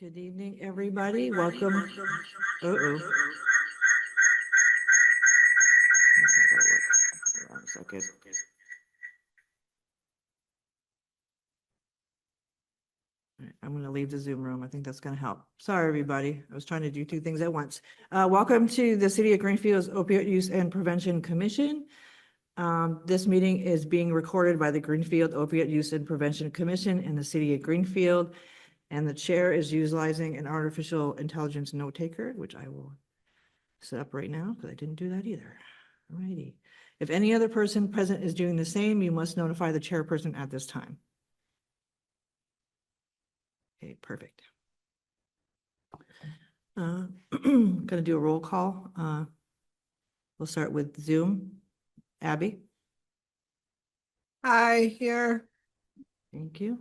Good evening, everybody. Welcome. Uh-oh. That's not gonna work. Hold on a second. All right, I'm going to leave the Zoom room. I think that's going to help. Sorry, everybody. I was trying to do two things at once. Welcome to the City of Greenfield's Opioid Use and Prevention Commission. This meeting is being recorded by the Greenfield Opioid Use and Prevention Commission in the City of Greenfield. And the chair is utilizing an artificial intelligence note taker, which I will set up right now because I didn't do that either. All righty. If any other person present is doing the same, you must notify the chairperson at this time. Okay, perfect. Gonna do a roll call. We'll start with Zoom. Abby? Hi, here. Thank you.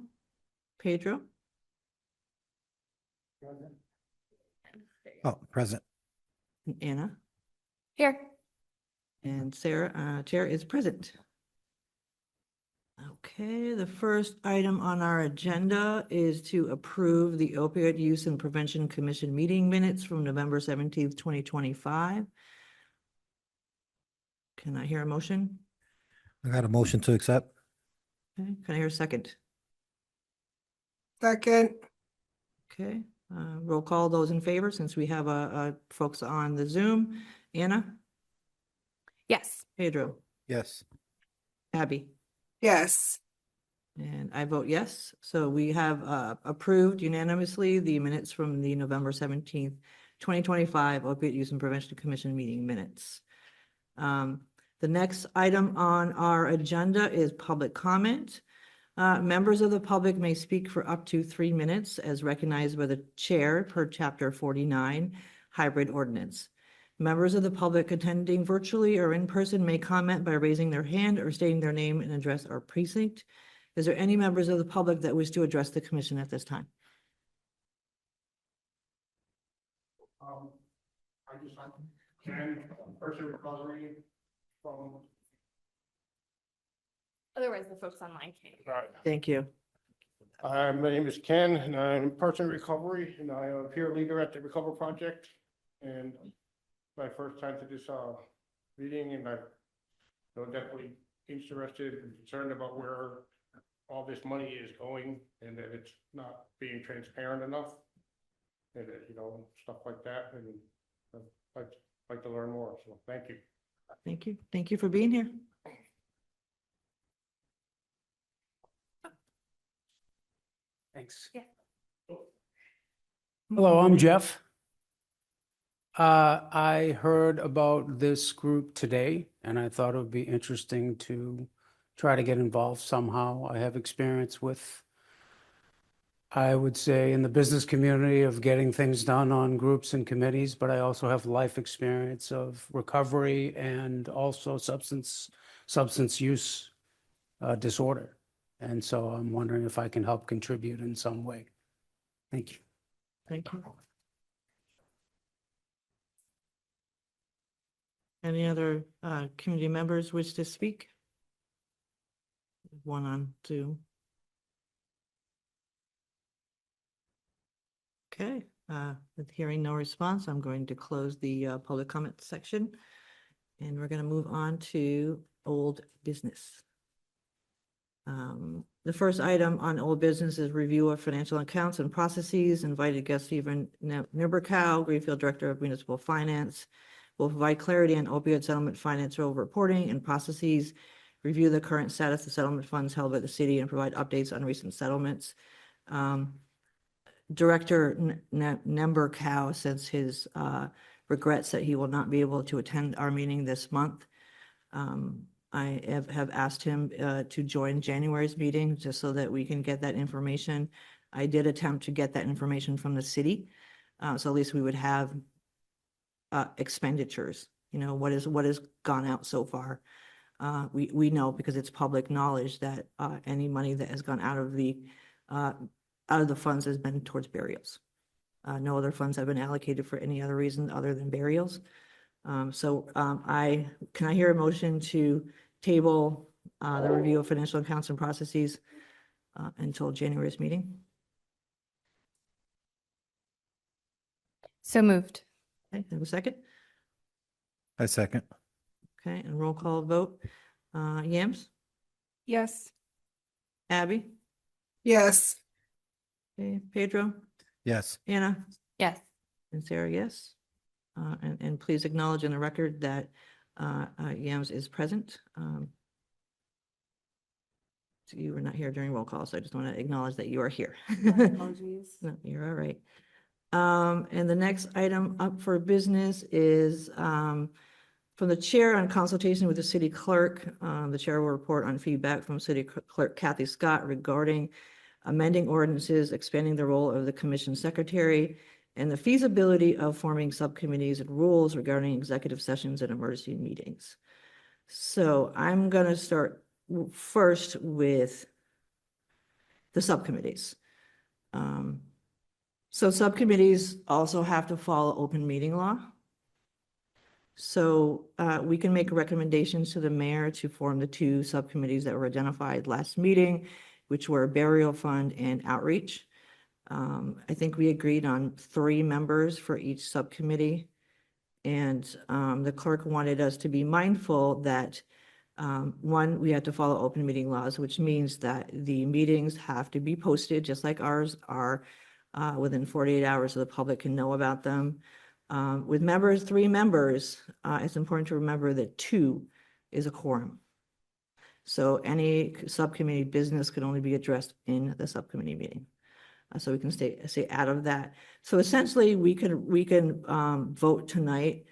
Pedro? Oh, present. And Anna? Here. And Sarah, chair is present. Okay, the first item on our agenda is to approve the Opioid Use and Prevention Commission meeting minutes from November 17th, 2025. Can I hear a motion? I got a motion to accept. Okay, can I hear a second? Second. Okay, roll call those in favor since we have folks on the Zoom. Anna? Yes. Pedro? Yes. Abby? Yes. And I vote yes. So we have approved unanimously the minutes from the November 17th, 2025 Opiate Use and Prevention Commission meeting minutes. The next item on our agenda is public comment. Members of the public may speak for up to 3 minutes as recognized by the chair per Chapter 49 hybrid ordinance. Members of the public attending virtually or in person may comment by raising their hand or stating their name and address or precinct. Is there any members of the public that wish to address the commission at this time? I just can person recovery from. Otherwise, the folks online can't. Right. Thank you. My name is Ken and I'm in person recovery and I am a peer leader at the Recover Project. And my first time to this meeting and I'm definitely interested and concerned about where all this money is going and that it's not being transparent enough. And that, stuff like that, and I'd like to learn more, so thank you. Thank you. Thank you for being here. Thanks. Yeah. Hello, I'm Jeff. I heard about this group today and I thought it would be interesting to try to get involved somehow. I have experience with, I would say, in the business community of getting things done on groups and committees, but I also have life experience of recovery and also substance use disorder. And so I'm wondering if I can help contribute in some way. Thank you. Thank you. Any other community members wish to speak? One on Zoom. Okay, with hearing no response, I'm going to close the public comment section. And we're going to move on to old business. The first item on old business is review of financial accounts and processes. Invited guest Stephen Nibbercow, Greenfield Director of Municipal Finance, will provide clarity on opioid settlement financial reporting and processes, review the current status of settlement funds held by the city, and provide updates on recent settlements. Director Nibbercow says his regrets that he will not be able to attend our meeting this month. I have asked him to join January's meeting just so that we can get that information. I did attempt to get that information from the city. So at least we would have expenditures, what has gone out so far. We know because it's public knowledge that any money that has gone out of the funds has been towards burials. No other funds have been allocated for any other reason other than burials. Can I hear a motion to table the review of financial accounts and processes until January's meeting? So moved. Okay, have a second? I second. Okay, and roll call vote. Yams, Yes. Abby, Yes. okay, Pedro, Yes. Anna, Yes. and Sarah, yes. And please acknowledge in the record that Yams is present. So you were not here during roll call, so I just want to acknowledge that you are here. Apologies. No, you're all right. And the next item up for business is from the chair on consultation with the city clerk. The chair will report on feedback from city clerk Kathy Scott regarding amending ordinances, expanding the role of the commission secretary, and the feasibility of forming subcommittees and rules regarding executive sessions and emergency meetings. So I'm going to start first with the subcommittees. So subcommittees also have to follow open meeting law. So we can make recommendations to the mayor to form the two subcommittees that were identified last meeting, which were burial fund and outreach. I think we agreed on 3 members for each subcommittee. And the clerk wanted us to be mindful that one, we have to follow open meeting laws, which means that the meetings have to be posted, just like ours are, within 48 hours so the public can know about them. With members, 3 members, it's important to remember that 2 is a quorum. So any subcommittee business could only be addressed in the subcommittee meeting. So we can stay out of that. So essentially, we can vote tonight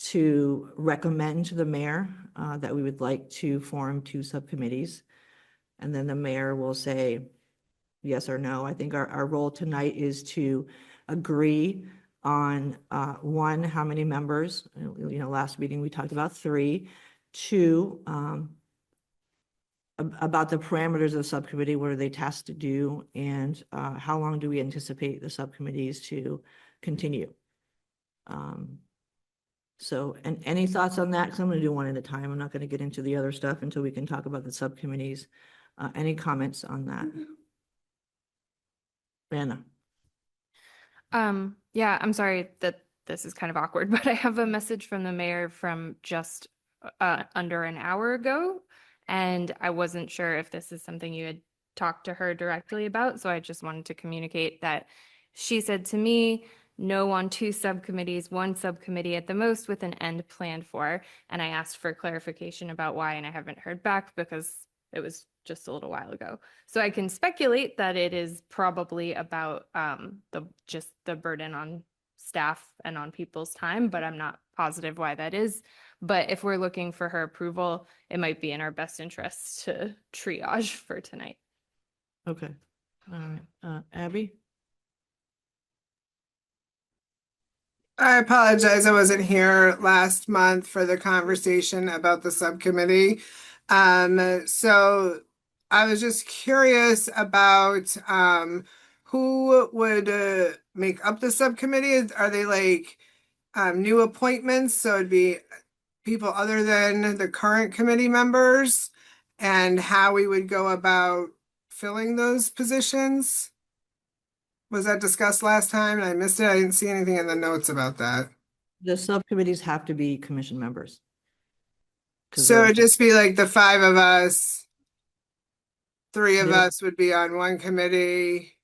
to recommend to the mayor that we would like to form 2 subcommittees. And then the mayor will say yes or no. I think our role tonight is to agree on 1, how many members. Last meeting we talked about 3. 2, about the parameters of the subcommittee, what are they tasked to do, and how long do we anticipate the subcommittees to continue? So, and any thoughts on that? Because I'm going to do one at a time. I'm not going to get into the other stuff until we can talk about the subcommittees. Any comments on that? Anna? Yeah, I'm sorry that this is kind of awkward, but I have a message from the mayor from just under an hour ago. And I wasn't sure if this is something you had talked to her directly about. So I just wanted to communicate that she said to me, no on 2 subcommittees, 1 subcommittee at the most with an end planned for. And I asked for clarification about why, and I haven't heard back because it was just a little while ago. So I can speculate that it is probably about the burden on staff and on people's time, but I'm not positive why that is. But if we're looking for her approval, it might be in our best interest to triage for tonight. Okay. All right. Abby? I apologize. I wasn't here last month for the conversation about the subcommittee. So I was just curious about who would make up the subcommittee? Are they like new appointments? So it'd be people other than the current committee members, and how we would go about filling those positions? Was that discussed last time and I missed it? I didn't see anything in the notes about that. The subcommittees have to be commission members. 'Cause So they're- it'd just be like the 5 of us, 3 of They're- us would be on one committee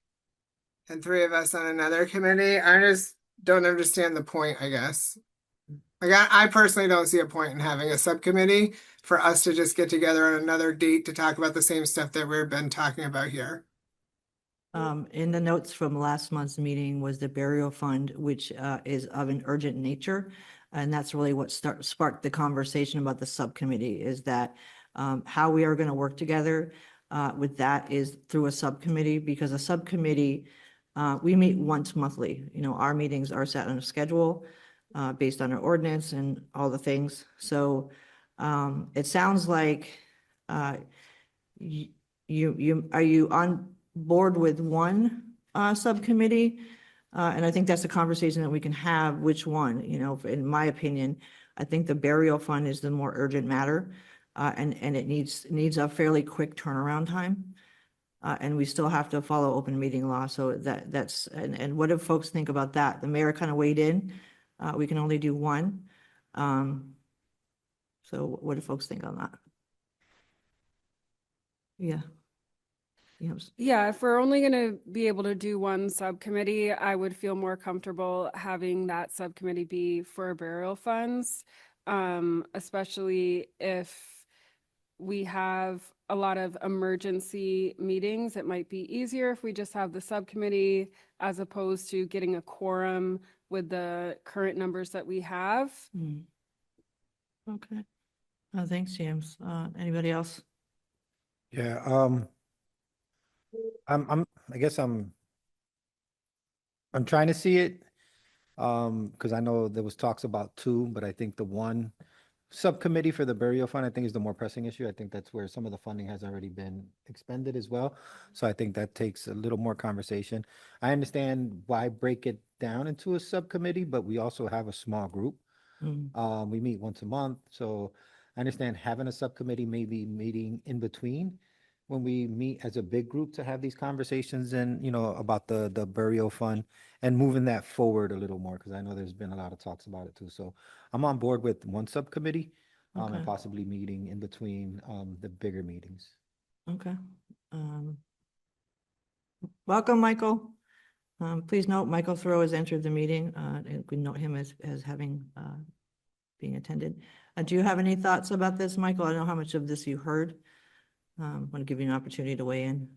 and 3 of us on another committee. I just don't understand the point, I guess. Like I personally don't see a point in having a subcommittee for us to just get together on another date to talk about the same stuff that we've been talking about here. In the notes from last month's meeting was the burial fund, which is of an urgent nature. And that's really what sparked the conversation about the subcommittee, is that how we are going to work together with that is through a subcommittee, because a subcommittee, we meet once monthly. Our meetings are set on a schedule based on our ordinance and all the things. So it sounds like are you on board with one subcommittee? And I think that's a conversation that we can have, which one, in my opinion, I think the burial fund is the more urgent matter. And it needs a fairly quick turnaround time. And we still have to follow open meeting law, so that's, and what do folks think about that? The mayor kind of weighed in. We can only do one. So what do folks think on that? Yeah. Yes. Yeah, if we're only gonna be able to do one subcommittee, I would feel more comfortable having that subcommittee be for burial funds. Especially if we have a lot of emergency meetings, it might be easier if we just have the subcommittee as opposed to getting a quorum with the current numbers that we have. Hmm. Okay. Thanks, James. Anybody else? Yeah, I guess I'm trying to see it. Because I know there was talks about two, but I think the one subcommittee for the burial fund, I think is the more pressing issue. I think that's where some of the funding has already been expended as well. So I think that takes a little more conversation. I understand why break it down into a subcommittee, but we also have a small group. Hmm. We meet once a month, so I understand having a subcommittee, maybe meeting in between when we meet as a big group to have these conversations and, about the burial fund and moving that forward a little more, because I know there's been a lot of talks about it too. So I'm on board with one subcommittee, Okay. and possibly meeting in between, the bigger meetings. Okay. Welcome, Michael. Please note, Michael Thoreau has entered the meeting, and we note him as having, being attended. Do you have any thoughts about this, Michael? I don't know how much of this you heard. Want to give you an opportunity to weigh in.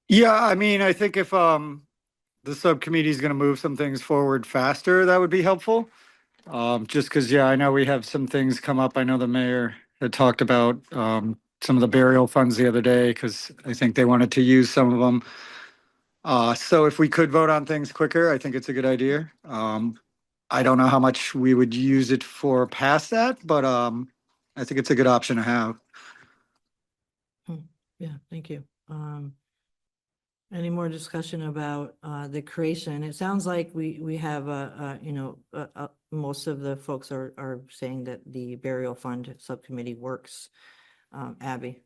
Yeah, I mean, I think if the subcommittee is going to move some things forward faster, that would be helpful. Just because, yeah, I know we have some things come up. I know the mayor had talked about some of the burial funds the other day because I think they wanted to use some of them. So if we could vote on things quicker, I think it's a good idea. I don't know how much we would use it for past that, but I think it's a good option to have. Yeah, thank you. Any more discussion about the creation? It sounds like we have most of the folks are saying that the burial fund subcommittee works. Abby?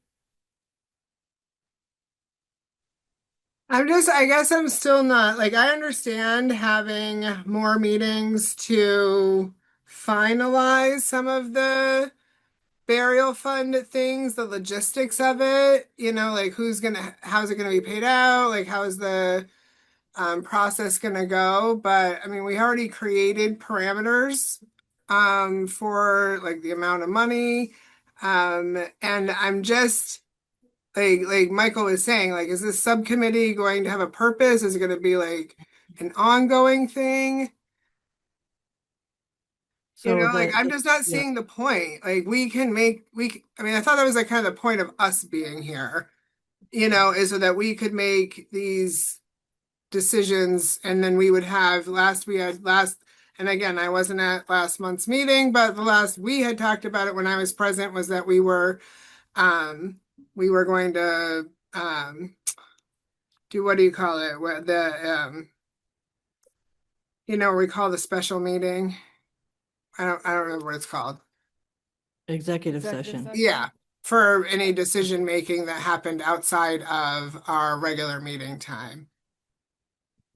I guess I'm still not, like, I understand having more meetings to finalize some of the burial fund things, the logistics of it, like how's it gonna be paid out? Like, how is the process gonna go? But I mean, we already created parameters for like the amount of money. And I'm just like Michael was saying, like, is this subcommittee going to have a purpose? Is it going to be like an ongoing thing? So Like, I'm just not yeah, seeing the point. Like, I mean, I thought that was like kind of the point of us being here, is so that we could make these decisions and then we would have and again, I wasn't at last month's meeting, but the last we had talked about it when I was present was that we were going to do, what do you call it? What we call the special meeting. I don't remember what it's called. executive Executive session. session. Yeah, for any decision making that happened outside of our regular meeting time.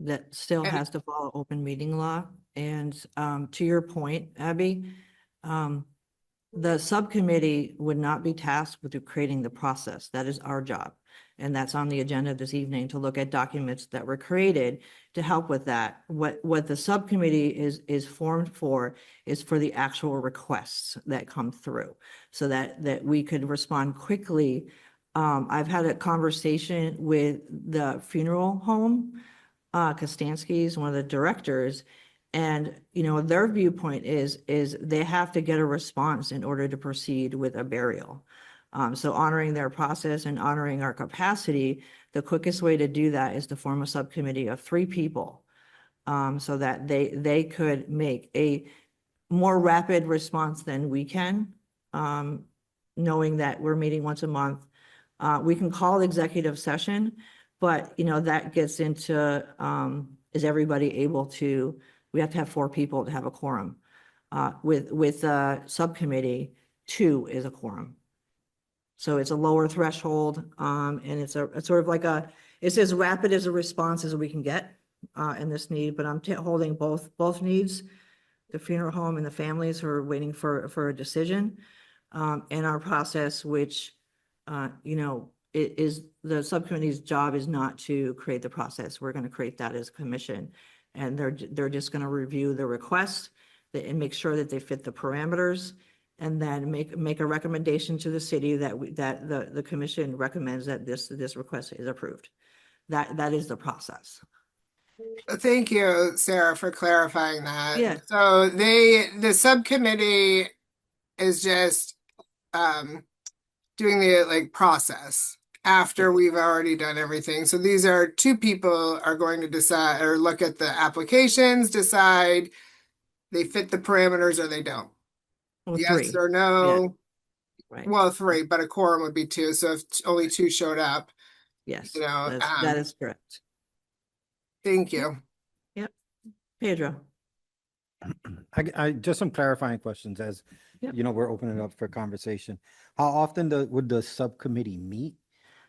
That still And- has to follow open meeting law. And to your point, Abby, the subcommittee would not be tasked with creating the process. That is our job. And that's on the agenda this evening, to look at documents that were created to help with that. What the subcommittee is formed for is for the actual requests that come through, so that we could respond quickly. I've had a conversation with the funeral home, Kostansky's one of the directors, and, their viewpoint is they have to get a response in order to proceed with a burial. So honoring their process and honoring our capacity, the quickest way to do that is to form a subcommittee of 3 people, so that they could make a more rapid response than we can, knowing that we're meeting once a month. We can call executive session, but, that gets into, is everybody able to, we have to have 4 people to have a quorum. With a subcommittee, 2 is a quorum. So it's a lower threshold, and it's sort of like it's as rapid as a response as we can get, in this need, but I'm holding both needs, the funeral home and the families who are waiting for a decision, in our process, which, it is, the subcommittee's job is not to create the process. We're going to create that as a commission. And they're just going to review the request and make sure that they fit the parameters, and then make a recommendation to the city that the commission recommends that this request is approved. That is the process. Thank you, Sarah, for clarifying that. Yeah. So the subcommittee is just doing the like process after we've already done everything. So these are two people are going to decide or look at the applications, decide they fit the parameters or they don't. Well, Yes three. or no? Right. Well, three, but a quorum would be two. So if only two showed up, Yes, you know, that is correct. thank you. Yep. Pedro. I just some clarifying questions as, Yep. we're opening up for conversation. How often would the subcommittee meet?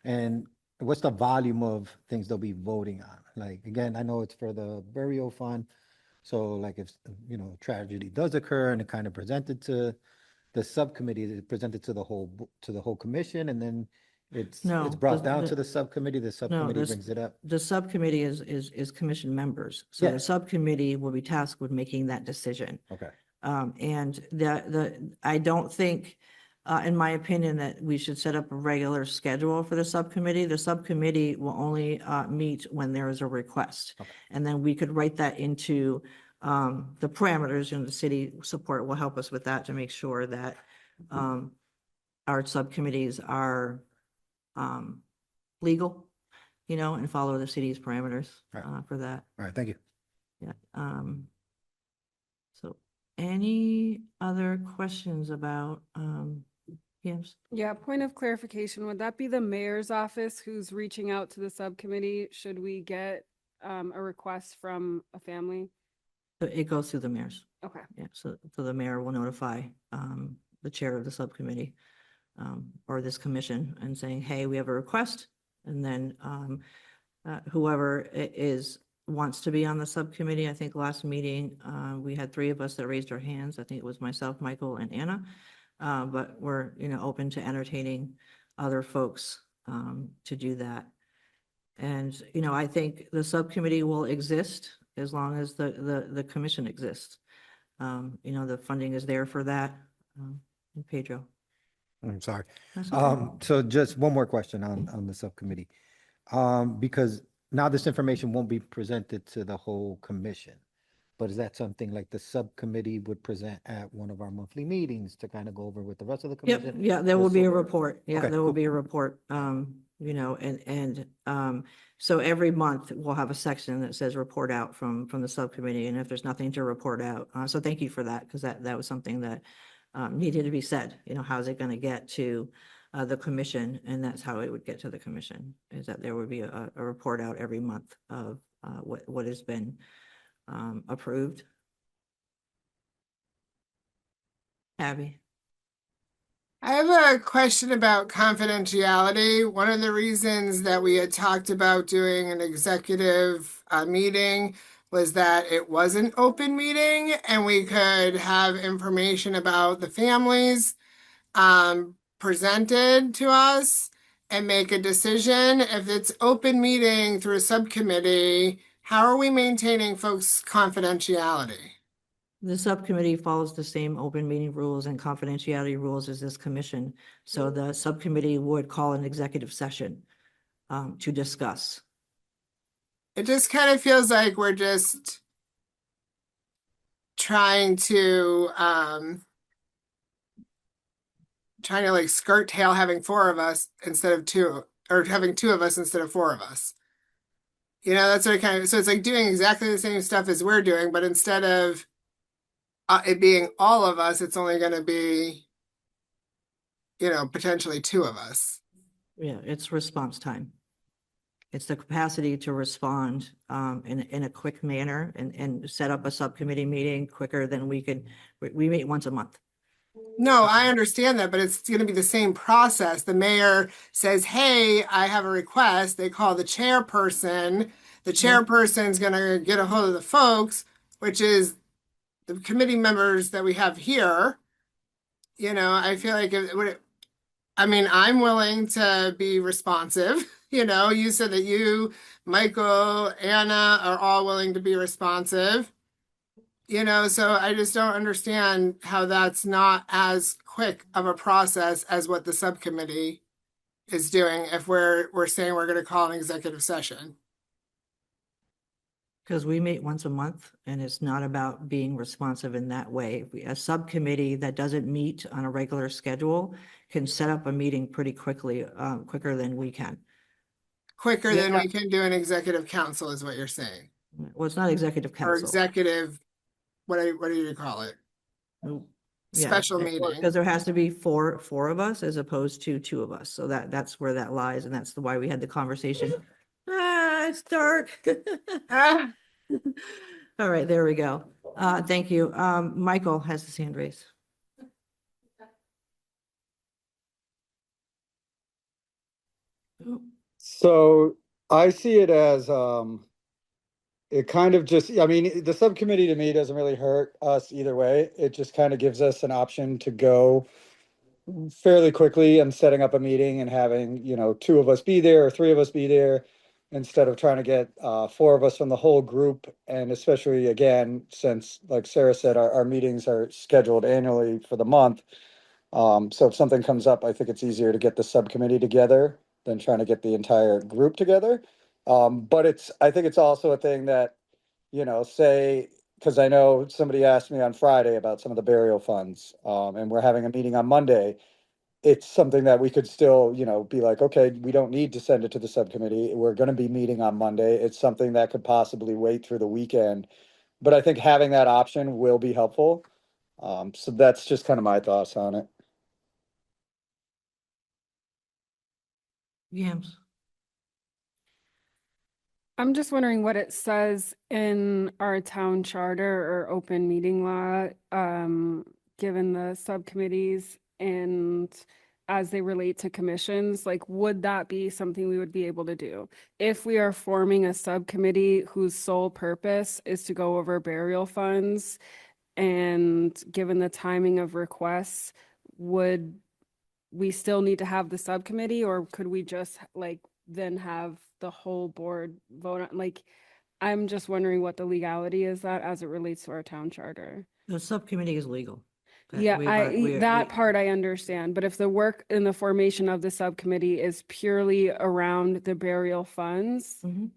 And what's the volume of things they'll be voting on? Like, again, I know it's for the burial fund. So like if, tragedy does occur and it kind of presented to the subcommittee, is it presented to the whole commission, and then it's No, brought down to the subcommittee, the subcommittee this- brings it up? The subcommittee is commission members. So Yeah. the subcommittee will be tasked with making that decision. Okay. And I don't think, in my opinion, that we should set up a regular schedule for the subcommittee. The subcommittee will only, meet when there is a request. Okay. And then we could write that into, the parameters, the city support will help us with that to make sure that, our subcommittees are, legal, and follow the city's parameters, Right. for that. All right, thank you. Yeah. So any other questions about, yes? Yeah, point of clarification, would that be the mayor's office who's reaching out to the subcommittee? Should we get a request from a family? So it goes through the mayors. Okay. Yeah, so the mayor will notify, the chair of the subcommittee, or this commission, and saying, hey, we have a request. And then, whoever wants to be on the subcommittee. I think last meeting, we had three of us that raised our hands. I think it was myself, Michael, and Anna. But we're, open to entertaining other folks, to do that. And, I think the subcommittee will exist as long as the commission exists. The funding is there for that. And Pedro. I'm sorry. That's okay. So just one more question on the subcommittee. Because now this information won't be presented to the whole commission. But is that something like the subcommittee would present at one of our monthly meetings to kind of go over with the rest of the Yep, commission? yeah, there will Just be so- a report. Yeah, Okay, there will cool. be a report. So every month we'll have a section that says report out from the subcommittee, and if there's nothing to report out. So thank you for that, because that was something that needed to be said. How's it going to get to the commission? And that's how it would get to the commission, is that there would be a report out every month of what has been approved. Abby? I have a question about confidentiality. One of the reasons that we had talked about doing an executive meeting was that it was an open meeting and we could have information about the families presented to us and make a decision. If it's open meeting through a subcommittee, how are we maintaining folks' confidentiality? The subcommittee follows the same open meeting rules and confidentiality rules as this commission. So the subcommittee would call an executive session to discuss. It just kind of feels like we're just trying to like skirt tail having four of us instead of two, or having two of us instead of four of us. That's what it kind of, so it's like doing exactly the same stuff as we're doing, but instead of it being all of us, it's only going to be, potentially two of us. Yeah, it's response time. It's the capacity to respond in a quick manner and set up a subcommittee meeting quicker than we could. We meet once a month. No, I understand that, but it's going to be the same process. The mayor says, hey, I have a request. They call the chairperson. The chairperson's going to get a hold of the folks, which is the committee members that we have here. You know, I feel like it would, I mean, I'm willing to be responsive. You know, you said that you, Michael, Anna are all willing to be responsive. You know, so I just don't understand how that's not as quick of a process as what the subcommittee is doing if we're saying we're going to call an executive session. Because we meet once a month and it's not about being responsive in that way. A subcommittee that doesn't meet on a regular schedule can set up a meeting pretty quickly, quicker than we can. Quicker Yeah. than we can do an executive council is what you're saying. Well, it's not executive Or council. executive, what do you call it? Special meeting. Because there has to be four of us as opposed to two of us. So that's where that lies. And that's why we had the conversation. It's dark. Ah, All right, there we go. Thank you. Michael has his hand raised. So I see it as, it kind of just, I mean, the subcommittee to me doesn't really hurt us either way. It just kind of gives us an option to go fairly quickly and setting up a meeting and having, you know, two of us be there or three of us be there instead of trying to get four of us from the whole group. And especially again, since like Sarah said, our meetings are scheduled annually for the month. So if something comes up, I think it's easier to get the subcommittee together than trying to get the entire group together. But I think it's also a thing that, you know, say, because I know somebody asked me on Friday about some of the burial funds, and we're having a meeting on Monday. It's something that we could still, you know, be like, okay, we don't need to send it to the subcommittee. We're going to be meeting on Monday. It's something that could possibly wait through the weekend. But I think having that option will be helpful. So that's just kind of my thoughts on it. Yams. I'm just wondering what it says in our town charter or open meeting law, given the subcommittees and as they relate to commissions, like, would that be something we would be able to do? If we are forming a subcommittee whose sole purpose is to go over burial funds, and given the timing of requests, would we still need to have the subcommittee, or could we just like then have the whole board vote on, like, I'm just wondering what the legality is that as it relates to our town charter. The subcommittee is legal. That Yeah, we are- that we- part I understand, but if the work in the formation of the subcommittee is purely around the burial funds Mhm.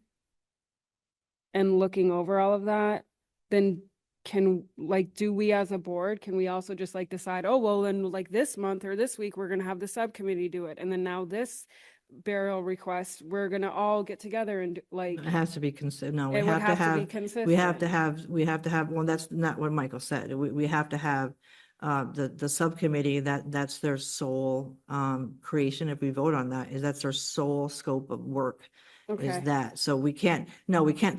and looking over all of that, then do we as a board, can we also just like decide, oh, well, then like this month or this week, we're gonna have the subcommittee do it, and then now this burial request, we're gonna all get together and like, It has to be considered, no, we it would have to have to be have, consistent. we have to have, well, that's not what Michael said. We have to have the subcommittee, that's their sole creation. If we vote on that, that's their sole scope of work is Okay, that. So we can't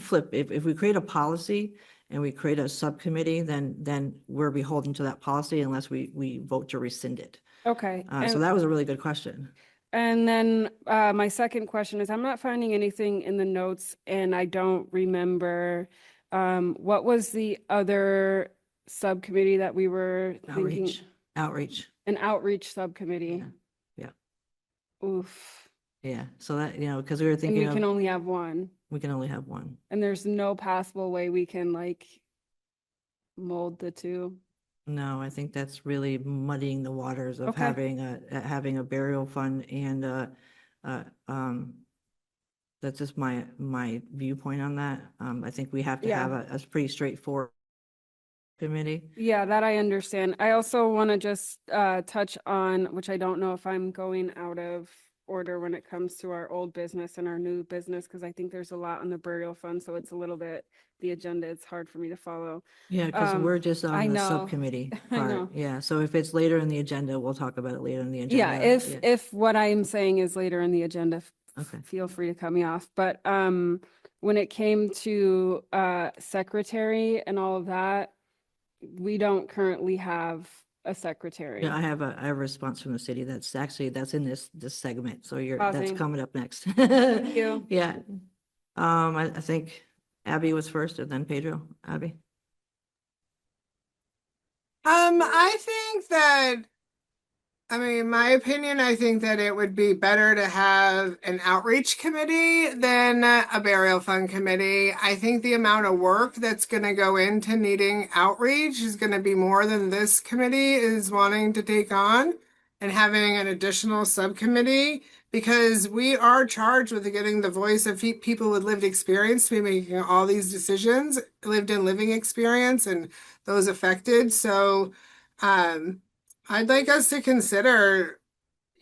flip. If we create a policy and we create a subcommittee, then we're beholden to that policy unless we vote to rescind it. okay. So that was a really good question. And then my second question is, I'm not finding anything in the notes and I don't remember, what was the other subcommittee that we were thinking? Outreach. An outreach subcommittee. Yeah. Oof. Yeah, so that, because we were And thinking we can of, only have one. we can only have one. And there's no possible way we can like mold the two. No, I think that's really muddying the waters of Okay. having a burial fund and, that's just my viewpoint on that. I think we have to Yeah. have a pretty straightforward committee. Yeah, that I understand. I also want to just touch on, which I don't know if I'm going out of order when it comes to our old business and our new business, because I think there's a lot on the burial fund, so it's a little bit, the agenda, it's hard for me to follow. Yeah, because we're just I on the know. subcommittee I part. know. Yeah, so if it's later in the agenda, we'll talk about it later in the Yeah, agenda. if what I'm saying is later in the agenda, Okay. feel free to cut me off. But when it came to secretary and all of that, we don't currently have a secretary. Yeah, I have a response from the city. That's actually, that's in this segment. So that's Housing. coming up next. Thank you. Yeah. I think Abby was first and then Pedro. Abby? I think that, I mean, my opinion, I think that it would be better to have an outreach committee than a burial fund committee. I think the amount of work that's going to go into needing outreach is going to be more than this committee is wanting to take on, and having an additional subcommittee, because we are charged with getting the voice of people with lived experience to be making all these decisions, lived in living experience and those affected. So, I'd like us to consider,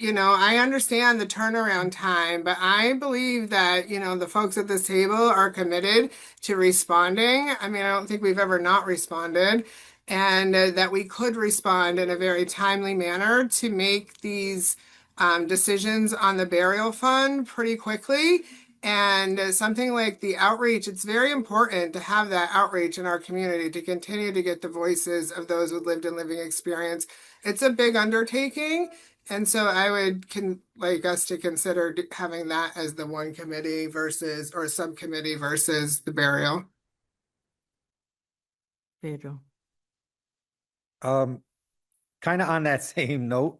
I understand the turnaround time, but I believe that, the folks at this table are committed to responding. I mean, I don't think we've ever not responded, and that we could respond in a very timely manner to make these decisions on the burial fund pretty quickly. And something like the outreach, it's very important to have that outreach in our community to continue to get the voices of those with lived and living experience. It's a big undertaking. And so I would like us to consider having that as the one committee versus, or subcommittee versus the burial. Pedro? Kind of on that same note,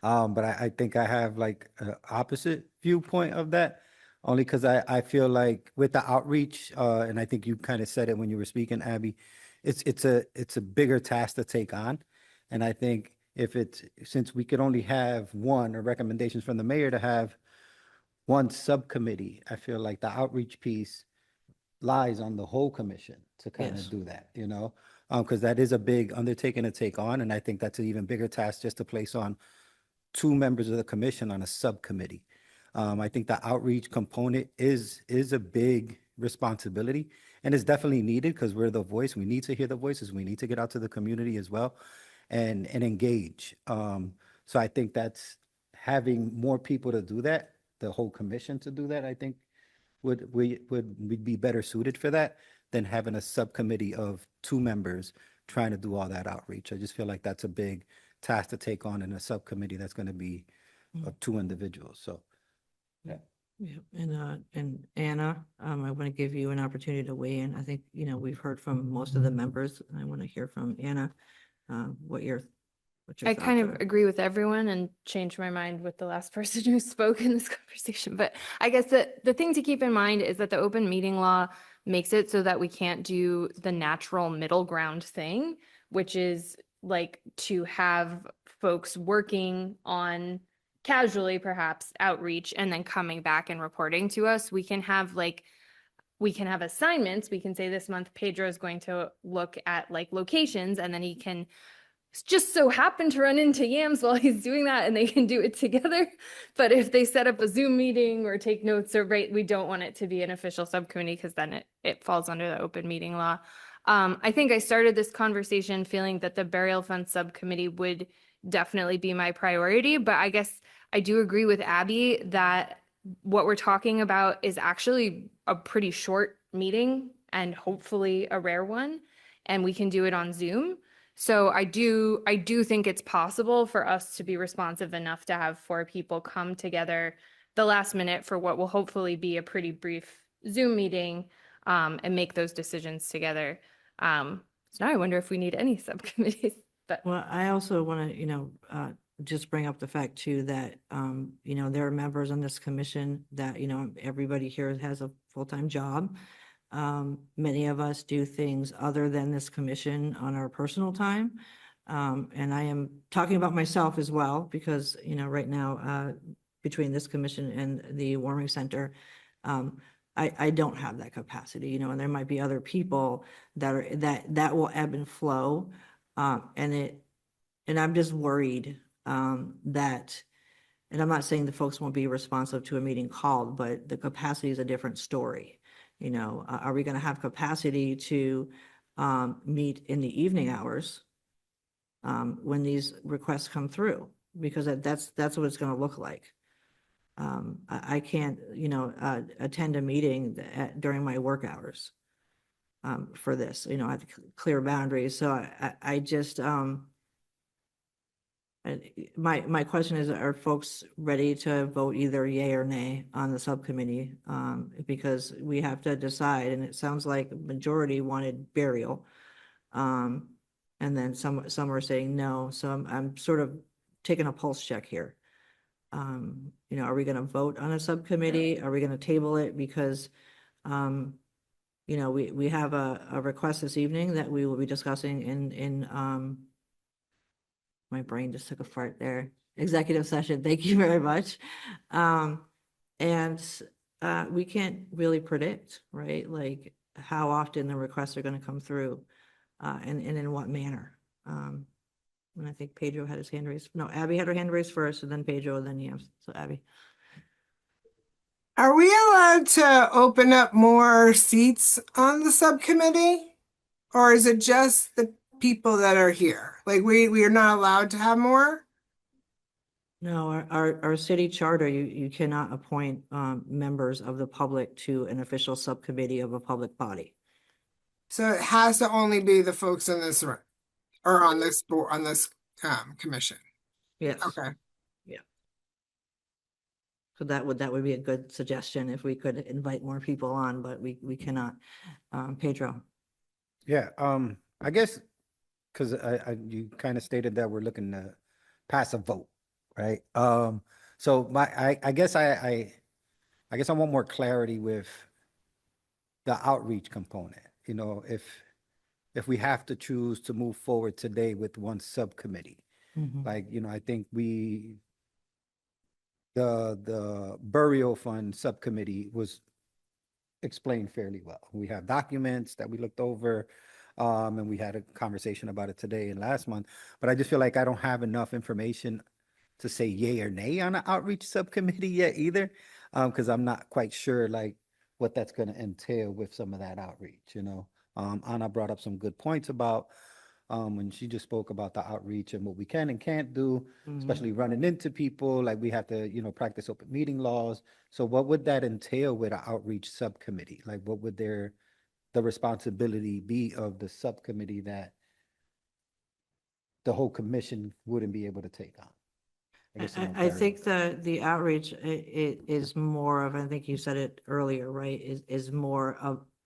but I think I have like an opposite viewpoint of that, only because I feel like with the outreach, and I think you kind of said it when you were speaking, Abby, it's a bigger task to take on, and I think since we could only have one, or recommendations from the mayor to have one subcommittee, I feel like the outreach piece lies on the whole commission to kind Yes. of do that, because that is a big undertaking to take on, and I think that's an even bigger task just to place on two members of the commission on a subcommittee. I think the outreach component is a big responsibility, and it's definitely needed because we're the voice. We need to hear the voices. We need to get out to the community as well and engage. So I think that's having more people to do that, the whole commission to do that, I think would be better suited for that than having a subcommittee of two members trying to do all that outreach. I just feel like that's a big task to take on in a subcommittee that's going to be of two individuals. So, yeah. Yeah, and Anna, I want to give you an opportunity to weigh in. I think, we've heard from most of the members. I want to hear from Anna, what your I thoughts kind of are. agree with everyone and changed my mind with the last person who spoke in this conversation. But I guess the thing to keep in mind is that the open meeting law makes it so that we can't do the natural middle ground thing, which is like to have folks working on casually perhaps outreach and then coming back and reporting to us. We can have assignments. We can say this month Pedro is going to look at like locations, and then he can just so happen to run into Yams while he's doing that, and they can do it together. But if they set up a Zoom meeting or take notes, we don't want it to be an official subcommittee because then it falls under the open meeting law. I think I started this conversation feeling that the burial fund subcommittee would definitely be my priority, but I guess I do agree with Abby that what we're talking about is actually a pretty short meeting and hopefully a rare one, and we can do it on Zoom. So I do think it's possible for us to be responsive enough to have 4 people come together the last minute for what will hopefully be a pretty brief Zoom meeting, and make those decisions together. So now I wonder if we need any subcommittees, but Well, I also want to, just bring up the fact too that, there are members on this commission that, everybody here has a full-time job. Many of us do things other than this commission on our personal time. And I am talking about myself as well, because, right now, between this commission and the warming center, I don't have that capacity, and there might be other people that will ebb and flow. And I'm just worried, that, and I'm not saying the folks won't be responsive to a meeting called, but the capacity is a different story. Are we going to have capacity to meet in the evening hours when these requests come through? Because that's what it's going to look like. I can't, attend a meeting during my work hours for this. I have clear boundaries. So I just, My question is, are folks ready to vote either yay or nay on the subcommittee? Because we have to decide, and it sounds like majority wanted burial. And then some are saying no, so I'm sort of taking a pulse check here. You know, are we gonna vote on a subcommittee? Are we gonna table it? Because, you know, we have a request this evening that we will be discussing in my brain just took a fart there. Executive session, thank you very much. And we can't really predict, right? Like how often the requests are gonna come through, and in what manner. And I think Pedro had his hand raised. No, Abby had her hand raised first, and then Pedro, and then Yams. So Abby. Are we allowed to open up more seats on the subcommittee? Or is it just the people that are here? Like we are not allowed to have more? No, our city charter, you cannot appoint members of the public to an official subcommittee of a public body. So it has to only be the folks in this room or on this board, on this commission. Yes. Okay. So that would be a good suggestion if we could invite more people on, but we cannot. Pedro. Yeah, I guess, because you kind of stated that we're looking to pass a vote, right? So I guess I guess I want more clarity with the outreach component. You know, if we have to choose to move forward today with one subcommittee, like, you know, I think the burial fund subcommittee was explained fairly well. We have documents that we looked over, and we had a conversation about it today and last month, but I just feel like I don't have enough information to say yay or nay on an outreach subcommittee yet either, because I'm not quite sure like what that's going to entail with some of that outreach, you know. Anna brought up some good points about when she just spoke about the outreach and what we can and can't do, especially running into people, like we have to, you know, practice open meeting laws. So what would that entail with an outreach subcommittee? Like what would the responsibility be of the subcommittee that the whole commission wouldn't be able to take on? guess some more I clarity. think the outreach is more of, I think you said it earlier, right? Is more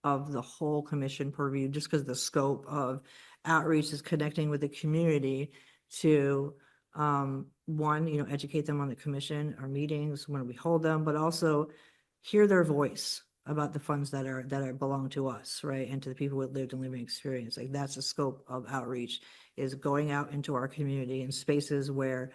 of the whole commission purview, just because the scope of outreach is connecting with the community to, one, you know, educate them on the commission, our meetings, when we hold them, but also hear their voice about the funds that are belong to us, right? And to the people with lived and living experience. Like that's the scope of outreach, is going out into our community in spaces where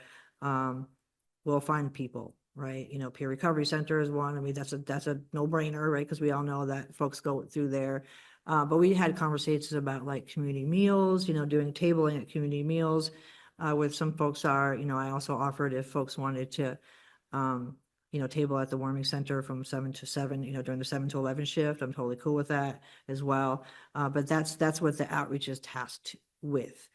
we'll find people, right? You know, peer recovery center is one. I mean, that's a no-brainer, right? Because we all know that folks go through there. But we had conversations about like community meals, you know, doing tabling at community meals, with some folks are, you know, I also offered if folks wanted to, you know, table at the warming center from 7 to 7, you know, during the 7 to 11 shift. I'm totally cool with that as well. But that's what the outreach is tasked with,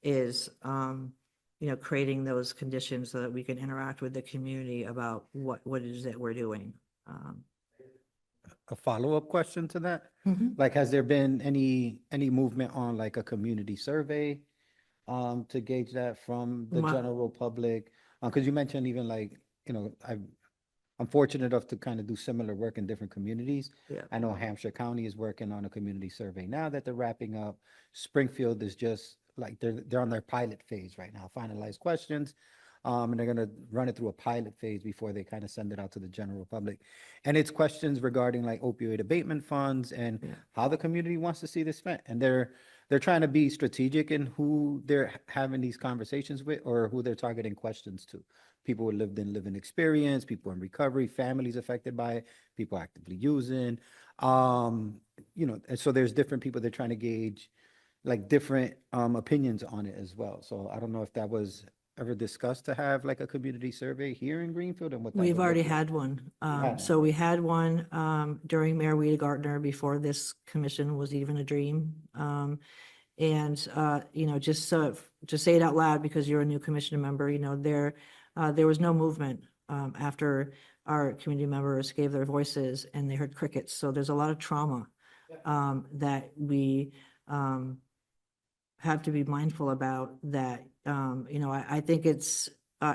is, you know, creating those conditions so that we can interact with the community about what it is that we're doing. A follow-up question to that? Mhm. Like, has there been any movement on like a community survey to gauge that from the My- general public? Because you mentioned even like, you know, I'm fortunate enough to kind of do similar work in different communities. Yeah. I know Hampshire County is working on a community survey now that they're wrapping up. Springfield is just like they're on their pilot phase right now, finalized questions. And they're gonna run it through a pilot phase before they kind of send it out to the general public. And it's questions regarding like opioid abatement funds and Yeah. how the community wants to see this spent. And they're trying to be strategic in who they're having these conversations with or who they're targeting questions to. People with lived in living experience, people in recovery, families affected by it, people actively using. You know, and so there's different people they're trying to gauge like different opinions on it as well. So I don't know if that was ever discussed to have like a community survey here in Greenfield and what that We've would look already like. had one. had So one. we had one during Mayor Weed Gardner, before this commission was even a dream. And you know, just so, just say it out loud because you're a new commission member, you know, there was no movement after our community members gave their voices and they heard crickets. So there's a lot of trauma that we have to be mindful about, that you know, I think it's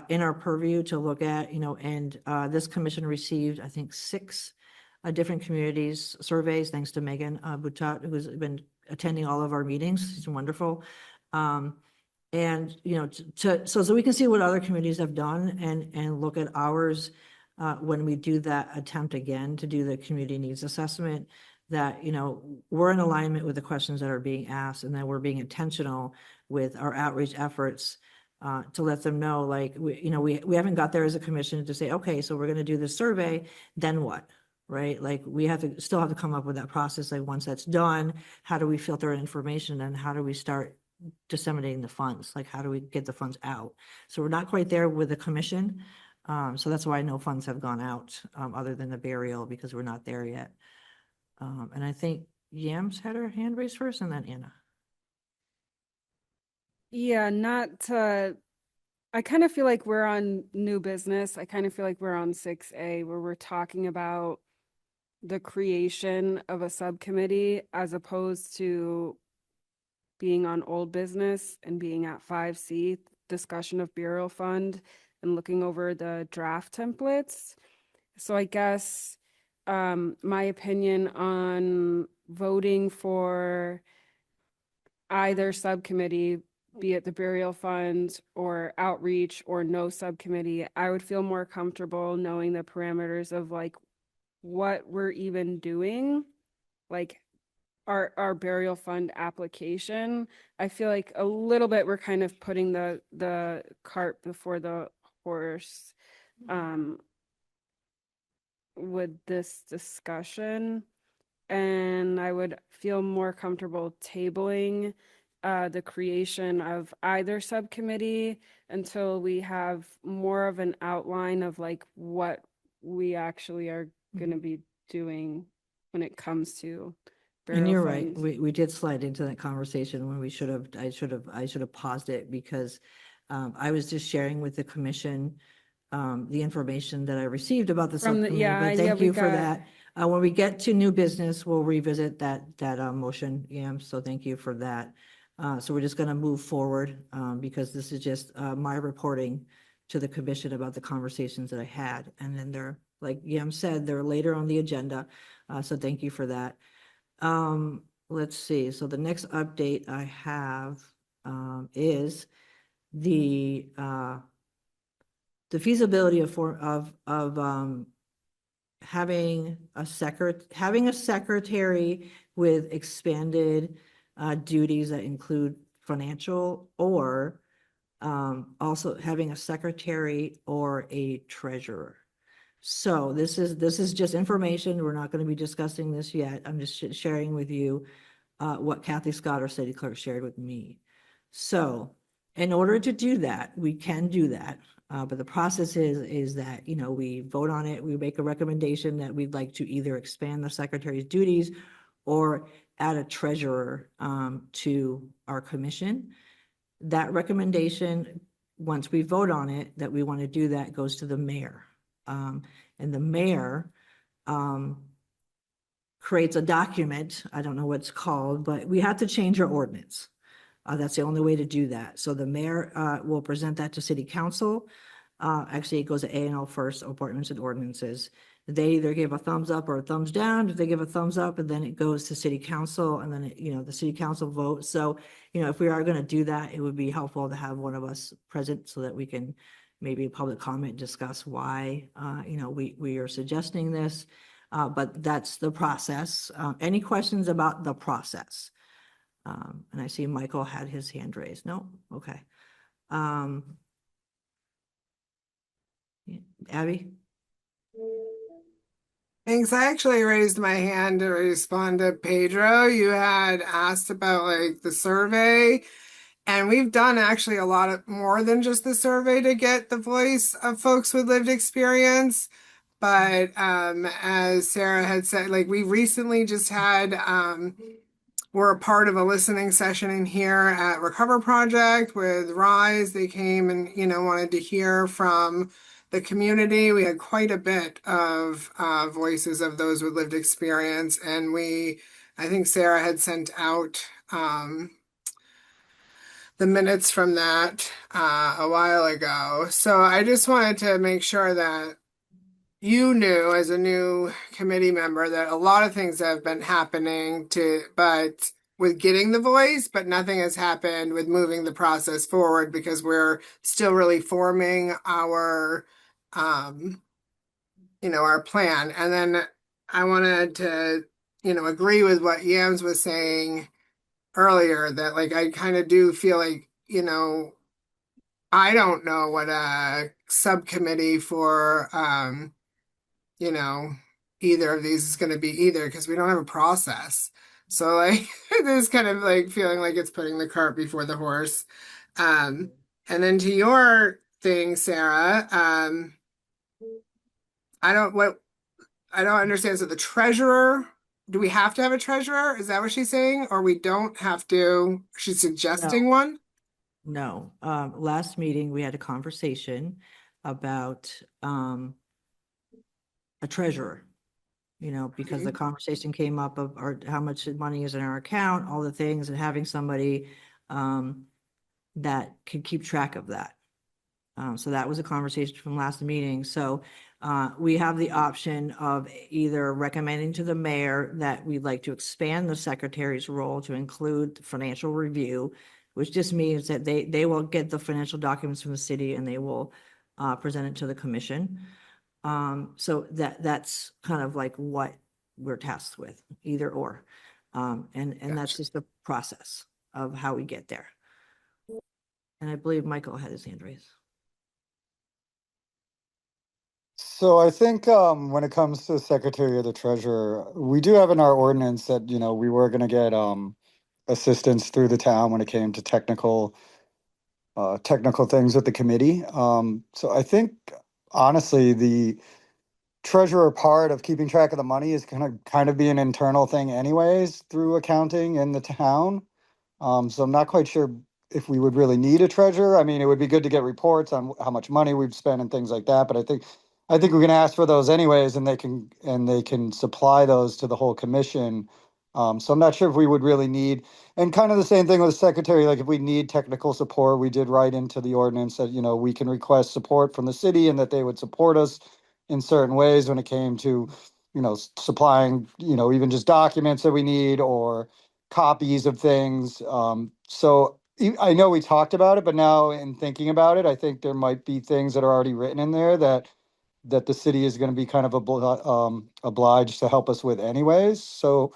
in our purview to look at, you know, and this commission received, I think, 6 different communities surveys, thanks to Megan Boutat, who's been attending all of our meetings. She's wonderful. And, you know, so we can see what other communities have done and look at ours when we do that attempt again to do the community needs assessment, that, you know, we're in alignment with the questions that are being asked, and that we're being intentional with our outreach efforts to let them know, like, you know, we haven't got there as a commission to say, okay, so we're going to do this survey, then what? Right? Like, we have to still have to come up with that process. Like, once that's done, how do we filter information, and how do we start disseminating the funds? Like, how do we get the funds out? So we're not quite there with the commission. So that's why no funds have gone out, other than the burial, because we're not there yet. And I think Yams had her hand raised first, and then Anna. Yeah, not to, I kind of feel like we're on new business. I kind of feel like we're on 6A, where we're talking about the creation of a subcommittee as opposed to being on old business and being at 5C, discussion of burial fund and looking over the draft templates. So I guess my opinion on voting for either subcommittee, be it the burial fund or outreach or no subcommittee, I would feel more comfortable knowing the parameters of like what we're even doing, like our burial fund application. I feel like a little bit we're kind of putting the cart before the horse with this discussion. And I would feel more comfortable tabling the creation of either subcommittee until we have more of an outline of like what we actually are going to be doing when it comes to And burial you're right, funds. we did slide into that conversation when we I should have paused it, because I was just sharing with the commission the information that I received about the From the- subcommittee, yeah, but yeah, thank we you for got- that. When we get to new business, we'll revisit that motion, so thank you for that. So we're just gonna move forward, because this is just my reporting to the commission about the conversations that I had, and then they're, like Yam said, they're later on the agenda, so thank you for that. Let's see, so the next update I have is the feasibility of having a secretary with expanded duties that include financial, or also having a secretary or a treasurer. So this is just information. We're not going to be discussing this yet. I'm just sharing with you what Kathy Scott, our city clerk, shared with me. So in order to do that, we can do that. But the process is that, you know, we vote on it, we make a recommendation that we'd like to either expand the secretary's duties or add a treasurer to our commission. That recommendation, once we vote on it, that we want to do that, goes to the mayor. And the mayor creates a document, I don't know what it's called, but we have to change our ordinance. That's the only way to do that. So the mayor will present that to city council. Actually, it goes to A&L first, appointments and ordinances. They either give a thumbs up or a thumbs down. If they give a thumbs up, and then it goes to city council, and then, you know, the city council votes. So, you know, if we are going to do that, it would be helpful to have one of us present so that we can maybe public comment, discuss why, you know, we are suggesting this. But that's the process. Any questions about the process? And I see Michael had his hand raised. No? Okay. Abby? Thanks. I actually raised my hand to respond to Pedro. You had asked about like the survey, and we've done actually a lot of more than just the survey to get the voice of folks with lived experience. But as Sarah had said, like we recently just had we're a part of a listening session in here at Recover Project with Rise. They came and, you know, wanted to hear from the community. We had quite a bit of voices of those with lived experience. And I think Sarah had sent out the minutes from that a while ago. So I just wanted to make sure that you knew as a new committee member that a lot of things have been happening but with getting the voice, but nothing has happened with moving the process forward because we're still really forming our our plan. And then I wanted to, agree with what Yams was saying earlier that like I kind of do feel like, I don't know what a subcommittee for you know, either of these is going to be either because we don't have a process. So like this kind of like feeling like it's putting the cart before the horse. Um, and then to your thing, Sarah, I don't what I don't understand. So the treasurer, do we have to have a treasurer? Is that what she's saying? Or we don't have to? She's suggesting one? No, last meeting, we had a conversation about, a treasurer. Because the conversation came up of how much money is in our account, all the things, and having somebody, that could keep track of that. So that was a conversation from last meeting. So, we have the option of either recommending to the mayor that we'd like to expand the secretary's role to include financial review, which just means that they will get the financial documents from the city and they will, present it to the commission. So that's kind of like what we're tasked with, either or. And that's Gotcha. just the process of how we get there. And I believe Michael had his hand raised. So I think when it comes to the secretary or the treasurer, we do have in our ordinance that, we were gonna get assistance through the town when it came to technical things with the committee. So I think honestly, the treasurer part of keeping track of the money is gonna kind of be an internal thing anyways through accounting in the town. So I'm not quite sure if we would really need a treasurer. I mean, it would be good to get reports on how much money we've spent and things like that, but I think we can ask for those anyways, and they can supply those to the whole commission. So I'm not sure if we would really need, and kind of the same thing with the secretary, like if we need technical support, we did write into the ordinance that, we can request support from the city and that they would support us in certain ways when it came to, supplying, even just documents that we need or copies of things. So I know we talked about it, but now in thinking about it, I think there might be things that are already written in there that the city is going to be kind of obliged to help us with anyways. So,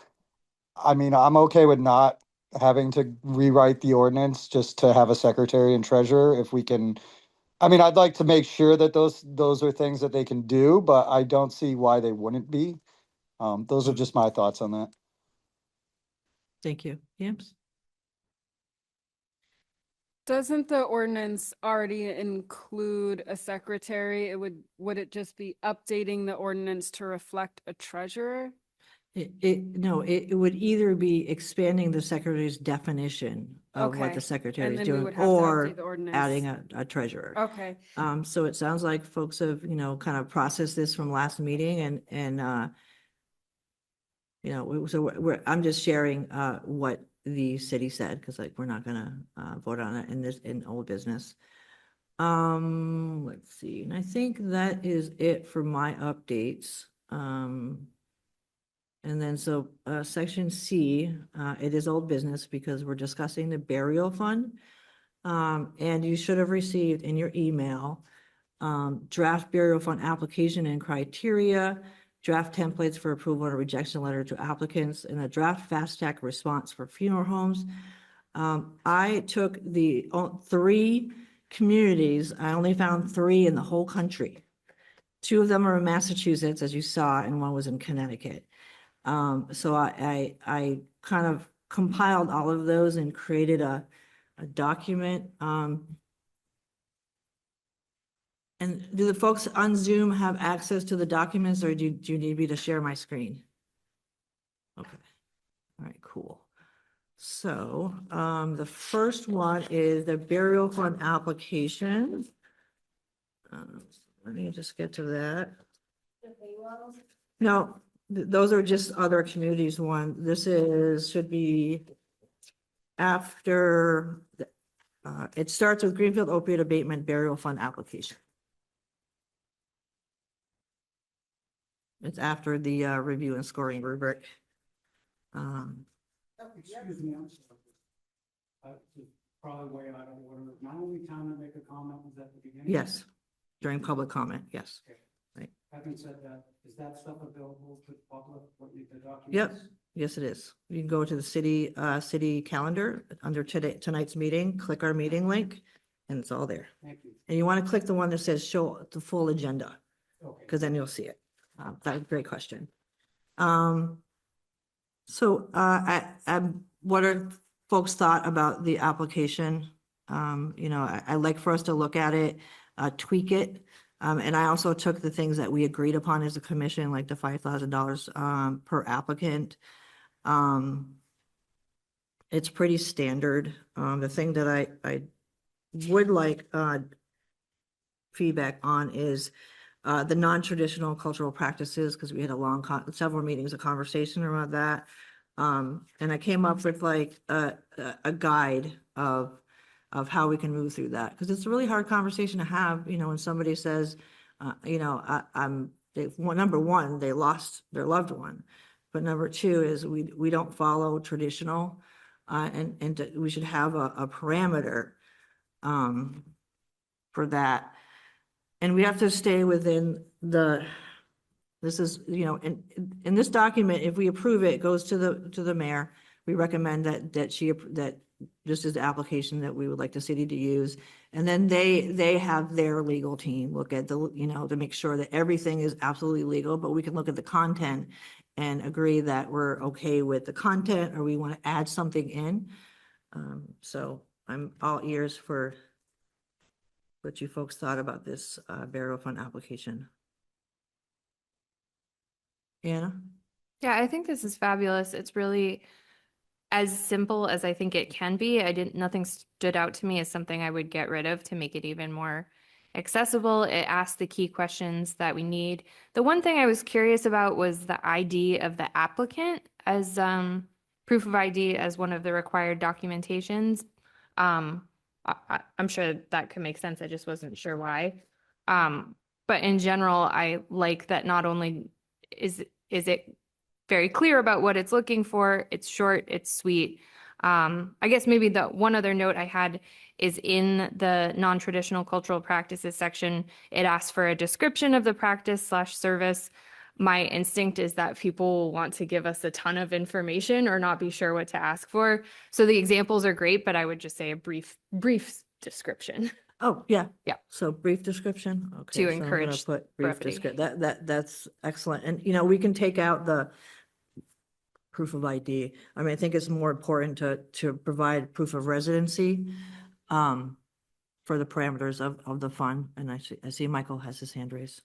I mean, I'm okay with not having to rewrite the ordinance just to have a secretary and treasurer if we can. I mean, I'd like to make sure that those are things that they can do, but I don't see why they wouldn't be. Those are just my thoughts on that. Thank you. Yams? Doesn't the ordinance already include a secretary? Would it just be updating the ordinance to reflect a treasurer? No, it would either be expanding the secretary's definition of what Okay, the secretary and is then we doing, would have to or update the ordinance. adding a treasurer. Okay, So it sounds like folks have, kind of processed this from last meeting and, I'm just sharing, what the city said, because like, we're not gonna, vote on it in old business. Let's see, and I think that is it for my updates. And then section C, it is old business because we're discussing the burial fund. And you should have received in your email, draft burial fund application and criteria, draft templates for approval and rejection letter to applicants, and a draft fast track response for funeral homes. I took the 3 communities, I only found 3 in the whole country. 2 of them are in Massachusetts, as you saw, and 1 was in Connecticut. So I kind of compiled all of those and created a document. And do the folks on Zoom have access to the documents, or do you need me to share my screen? Okay. All right, cool. So, the first one is the burial fund application. Let me just get to that. No, those are just other communities one. This should be after It starts with Greenfield Opioid Abatement Burial Fund application. It's after the review and scoring rubric. Excuse me, I'm sorry. Probably way out of order. My only time to make a comment was at the beginning. Yes, during public comment, yes. Having said that, is that stuff available to the public, the documents? Yep, yes, it is. You can go to the city calendar under tonight's meeting, click our meeting link, and it's all there. Thank you. And you want to click the one that says show the full agenda, Okay. because then you'll see it. That's a great question. What are folks thought about the application? I like for us to look at it, tweak it. And I also took the things that we agreed upon as a commission, like the $5,000 per applicant. It's pretty standard. The thing that I would like feedback on is the non-traditional cultural practices, because we had several meetings of conversation around that. And I came up with like a guide of how we can move through that, because it's a really hard conversation to have, when somebody says, number one, they lost their loved one. But number two is we don't follow traditional, and we should have a parameter for that. And we have to stay within this is, in this document, if we approve it, it goes to the mayor. We recommend that this is the application that we would like the city to use. And then they have their legal team look at to make sure that everything is absolutely legal, but we can look at the content and agree that we're okay with the content, or we want to add something in. So I'm all ears for what you folks thought about this burial fund application. Anna? Yeah, I think this is fabulous. It's really as simple as I think it can be. Nothing stood out to me as something I would get rid of to make it even more accessible. It asked the key questions that we need. The one thing I was curious about was the ID of the applicant as proof of ID as one of the required documentations. I'm sure that could make sense. I just wasn't sure why. But in general, I like that not only is it very clear about what it's looking for, it's short, it's sweet. I guess maybe the one other note I had is in the non-traditional cultural practices section, it asks for a description of the practice/service. My instinct is that people will want to give us a ton of information or not be sure what to ask for. So the examples are great, but I would just say a brief description. Oh, yeah. Yeah. So brief description. Okay. To so I'm gonna encourage put brief brevity. description. That's excellent. And, we can take out the proof of ID. I mean, I think it's more important to provide proof of residency for the parameters of the fund. And I see Michael has his hand raised.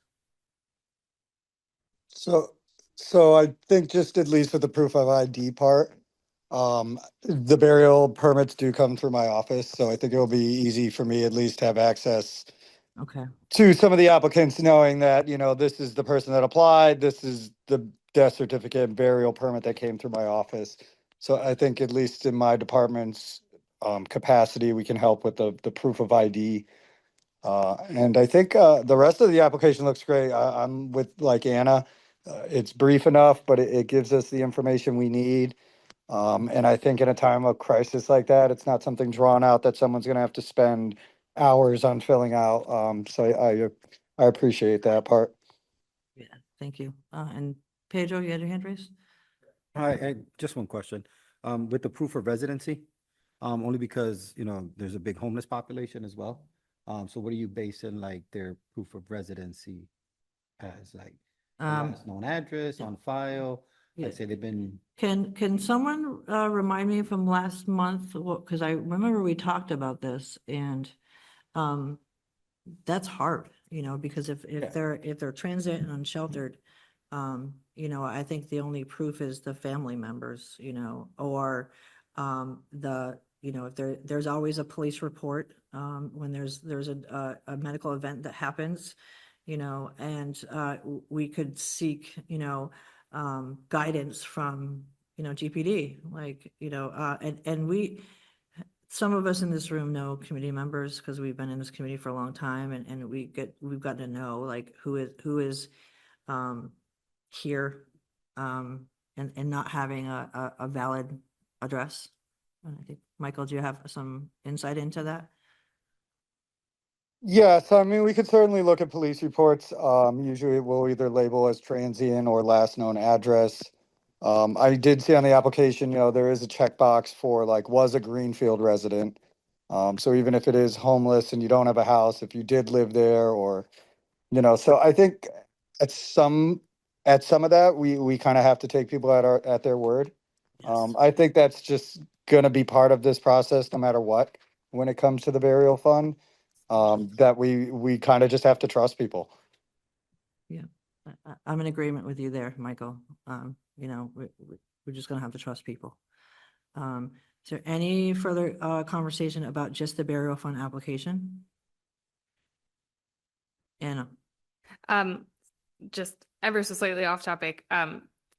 So I think just at least with the proof of ID part, the burial permits do come through my office, so I think it'll be easy for me at least to have access Okay. to some of the applicants, knowing that, this is the person that applied, this is the death certificate and burial permit that came through my office. So I think at least in my department's capacity, we can help with the proof of ID. And I think the rest of the application looks great. I'm with like Anna. It's brief enough, but it gives us the information we need. And I think in a time of crisis like that, it's not something drawn out that someone's going to have to spend hours on filling out. So I appreciate that part. Yeah, thank you. And Pedro, you had your hand raised? Hi, just one question. With the proof of residency, only because, there's a big homeless population as well. So what are you basing like their proof of residency as, like the last known address on file? yeah. Like say they've been, Can someone remind me from last month, because I remember we talked about this, and that's hard, because if Yeah. they're transient and unsheltered, I think the only proof is the family members, or if there's always a police report when there's a medical event that happens, and we could seek, guidance from, GPD, like, and some of us in this room know committee members because we've been in this committee for a long time and we've gotten to know like who is here and not having a valid address. And I think, Michael, do you have some insight into that? Yeah, so I mean, we could certainly look at police reports. Usually we'll either label as transient or last known address. I did see on the application, there is a checkbox for like, was a Greenfield resident. So even if it is homeless and you don't have a house, if you did live there or, so I think at some, at some of that, we kind of have to take people at their word. Yes. I think that's just gonna be part of this process, no matter what, when it comes to the burial fund. That we kind of just have to trust people. I'm in agreement with you there, Michael. We're just gonna have to trust people. Is there any further conversation about just the burial fund application? Anna, Just ever so slightly off topic.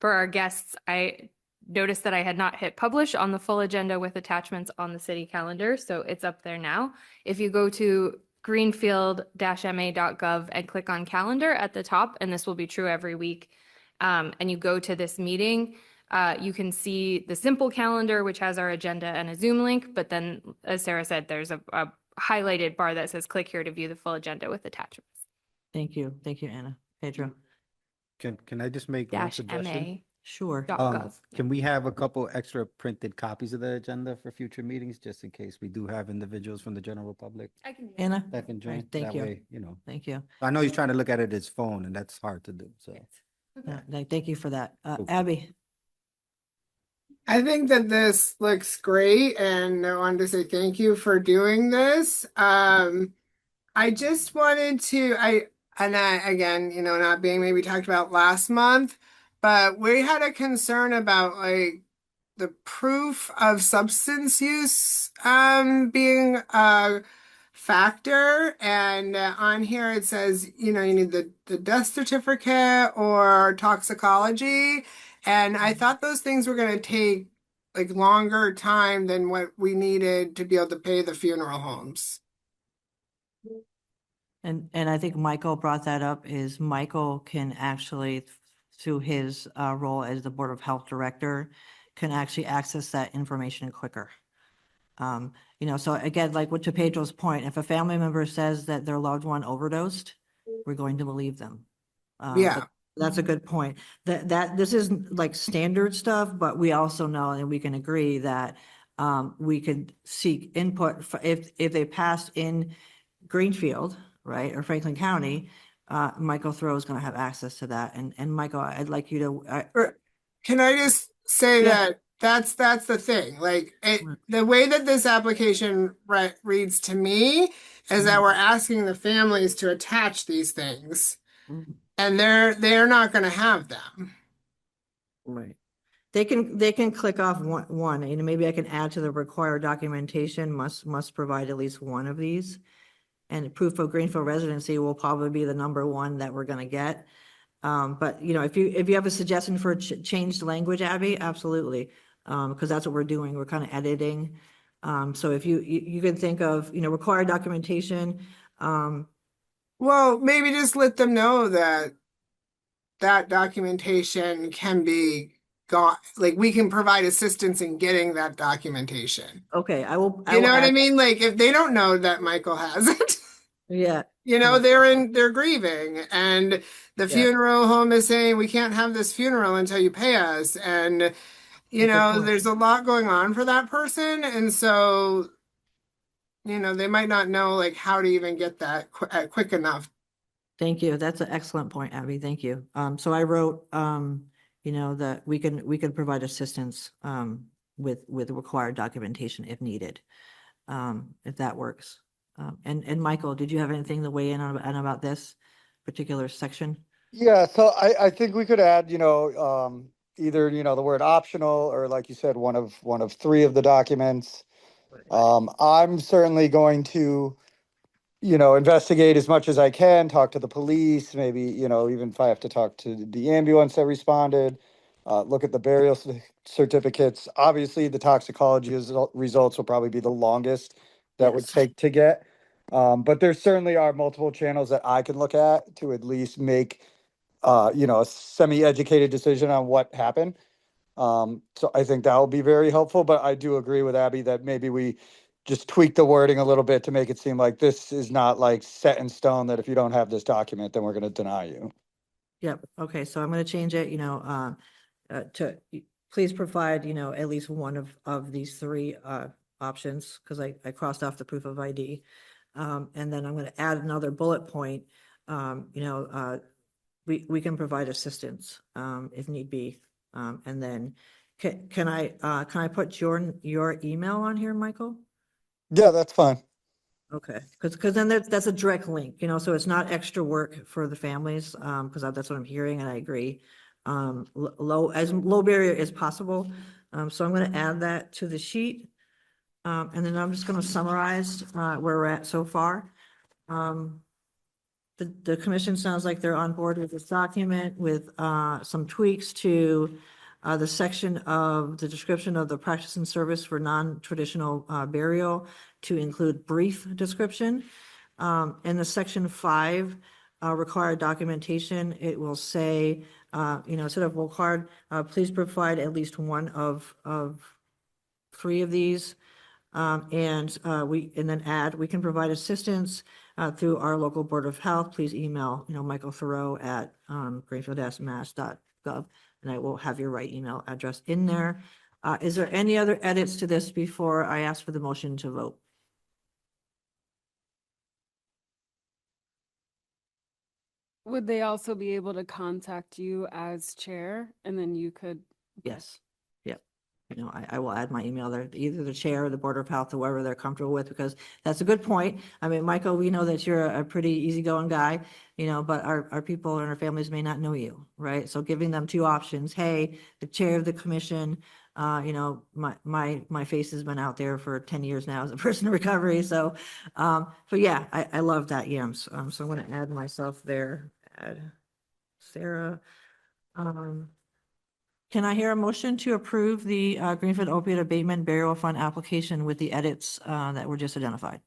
For our guests, I noticed that I had not hit publish on the full agenda with attachments on the city calendar, so it's up there now. If you go to greenfield-ma.gov and click on calendar at the top, and this will be true every week, and you go to this meeting, you can see the simple calendar, which has our agenda and a Zoom link, but then, as Sarah said, there's a highlighted bar that says click here to view the full agenda with attachments. thank you, Anna. Pedro, Can I just make one Dash suggestion? MA. sure. .gov. Can we have a couple extra printed copies of the agenda for future meetings, just in case we do have individuals from the general public I can. Anna, that can join? thank That you. way, thank you. I know he's trying to look at it his phone, and that's hard to do, so. Thank you for that. Cool. Abby, I think that this looks great, and I wanted to say thank you for doing this. I just wanted to, again, not being maybe talked about last month, but we had a concern about like the proof of substance use being a factor. And on here it says, you need the death certificate or toxicology. And I thought those things were going to take like longer time than what we needed to be able to pay the funeral homes. and I think Michael brought that up, is Michael can actually, through his role as the Board of Health Director, can actually access that information quicker. So again, like to Pedro's point, if a family member says that their loved one overdosed, we're going to believe them. Yeah. That's a good point. That this isn't like standard stuff, but we also know and we can agree that we could seek input if they passed in Greenfield, right, or Franklin County. Michael Throw is going to have access to that. And Michael, I'd like you to. Can I just say Yeah. that's the thing. Like Right. the way that this application reads to me is that we're asking the families to attach these things, Mhm. and they're not going to have them. Right. They can click off one, maybe I can add to the required documentation, must provide at least one of these. And proof of Greenfield residency will probably be the number one that we're gonna get. But if you have a suggestion for changed language, Abby, absolutely. Because that's what we're doing. We're kind of editing. So if you can think of, required documentation, Well, maybe just let them know that documentation can be got, like we can provide assistance in getting that documentation. okay, I will You know what I add- mean? Like if they don't know that Michael has it, Yeah. they're grieving, and the Yeah. funeral home is saying we can't have this funeral until you pay us. And Good point. there's a lot going on for that person, and so they might not know like how to even get that quick enough. Thank you. That's an excellent point, Abby. Thank you. So I wrote, that we can provide assistance, with required documentation if needed, if that works. And Michael, did you have anything to weigh in on about this particular section? Yeah, so I think we could add, either, the word optional or like you said, one of three of the documents. I'm certainly going to, investigate as much as I can, talk to the police, maybe, even if I have to talk to the ambulance that responded. look at the burial certificates. Obviously, the toxicology results will probably be the longest that would Yes. take to get. But there certainly are multiple channels that I can look at to at least make, a semi-educated decision on what happened. So I think that will be very helpful, but I do agree with Abby that maybe we just tweak the wording a little bit to make it seem like this is not like set in stone, that if you don't have this document, then we're going to deny you. Yep, okay, so I'm gonna change it, please provide, at least one of these three options, because I crossed off the proof of ID. And then I'm gonna add another bullet point, we can provide assistance if need be. And then can I put your email on here, Michael? Yeah, that's fine. Okay, because then that's a direct link, so it's not extra work for the families, because that's what I'm hearing, and I agree. As low barrier as possible, so I'm gonna add that to the sheet. And then I'm just gonna summarize, where we're at so far. The commission sounds like they're on board with this document with, some tweaks to, the section of the description of the practice and service for non-traditional, burial to include brief description. In the section 5, required documentation, it will say, instead of required, please provide at least one of 3 of these. And then add, we can provide assistance through our local Board of Health. Please email, Michael Thoreau at greenfield-mass.gov, and I will have your right email address in there. Is there any other edits to this before I ask for the motion to vote? Would they also be able to contact you as chair and then you could? Yes. Yep. I will add my email there, either the chair or the Board of Health, whoever they're comfortable with, because that's a good point. I mean, Michael, we know that you're a pretty easygoing guy, but our people and our families may not know you, right? So giving them 2 options, hey, the chair of the commission, my face has been out there for 10 years now as a person in recovery. So, yeah, I love that, Yams. So I'm going to add myself there, add Sarah. Can I hear a motion to approve the Greenfield Opiate Abatement Burial Fund application with the edits that were just identified?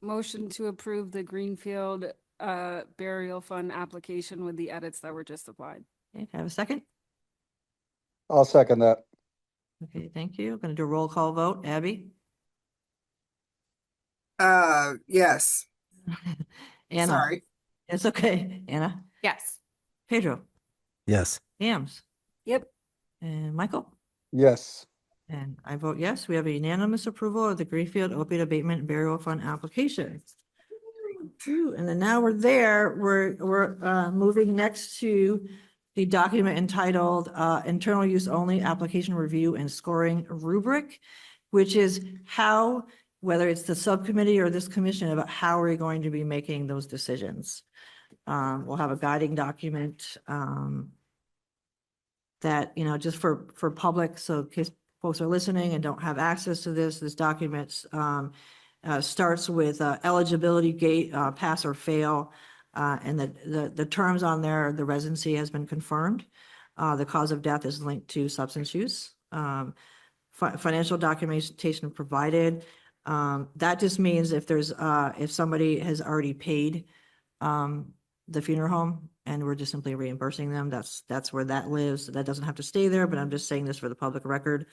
Motion to approve the Greenfield Burial Fund application with the edits that were just applied. Okay, can I have a second? I'll second that. Okay, thank you. I'm going to do a roll call vote. Abby? Yes, Anna? sorry. It's okay. Anna? Yes. Pedro? Yes. Yams? Yep. And Michael? Yes. And I vote yes. We have a unanimous approval of the Greenfield Opiate Abatement Burial Fund application. Phew, and then now we're there, we're moving next to the document entitled Internal Use Only Application Review and Scoring Rubric, which is how, whether it's the subcommittee or this commission, about how we're going to be making those decisions. We'll have a guiding document that, just for public, so in case folks are listening and don't have access to this document starts with eligibility gate, pass or fail. And the terms on there, the residency has been confirmed. The cause of death is linked to substance use. Financial documentation provided. That just means if somebody has already paid the funeral home and we're just simply reimbursing them, that's where that lives. That doesn't have to stay there, but I'm just saying this for the public record.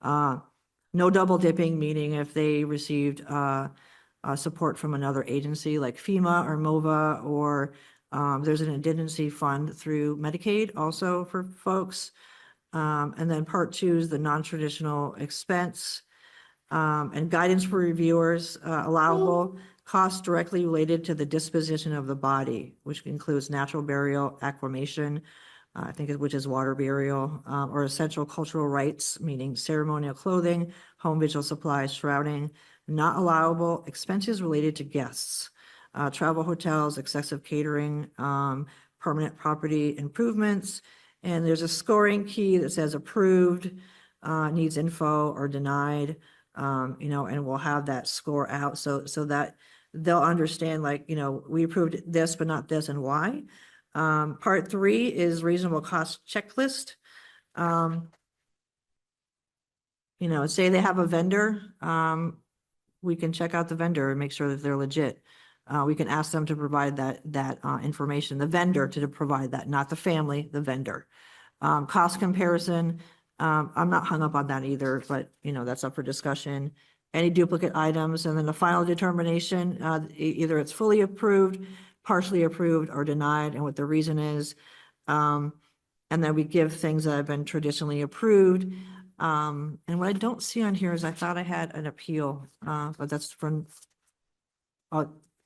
No double dipping, meaning if they received support from another agency like FEMA or MOVA, or there's an indemnity fund through Medicaid also for folks. And then part 2 is the non-traditional expense and guidance for reviewers, allowable costs directly related to the disposition of the body, which includes natural burial, aquamation, which is water burial, or essential cultural rites, meaning ceremonial clothing, home vigil supplies, shrouding, not allowable expenses related to guests, travel hotels, excessive catering, permanent property improvements. And there's a scoring key that says approved, needs info, or denied, and we'll have that score out so that they'll understand, we approved this, but not this, and why. Part 3 is reasonable cost checklist. You know, say they have a vendor, we can check out the vendor and make sure that they're legit. We can ask them to provide that information, the vendor to provide that, not the family, the vendor. Cost comparison, I'm not hung up on that either, but you know, that's up for discussion. Any duplicate items, and then the final determination, either it's fully approved, partially approved, or denied, and what the reason is. And then we give things that have been traditionally approved. And what I don't see on here is I thought I had an appeal, but that's from,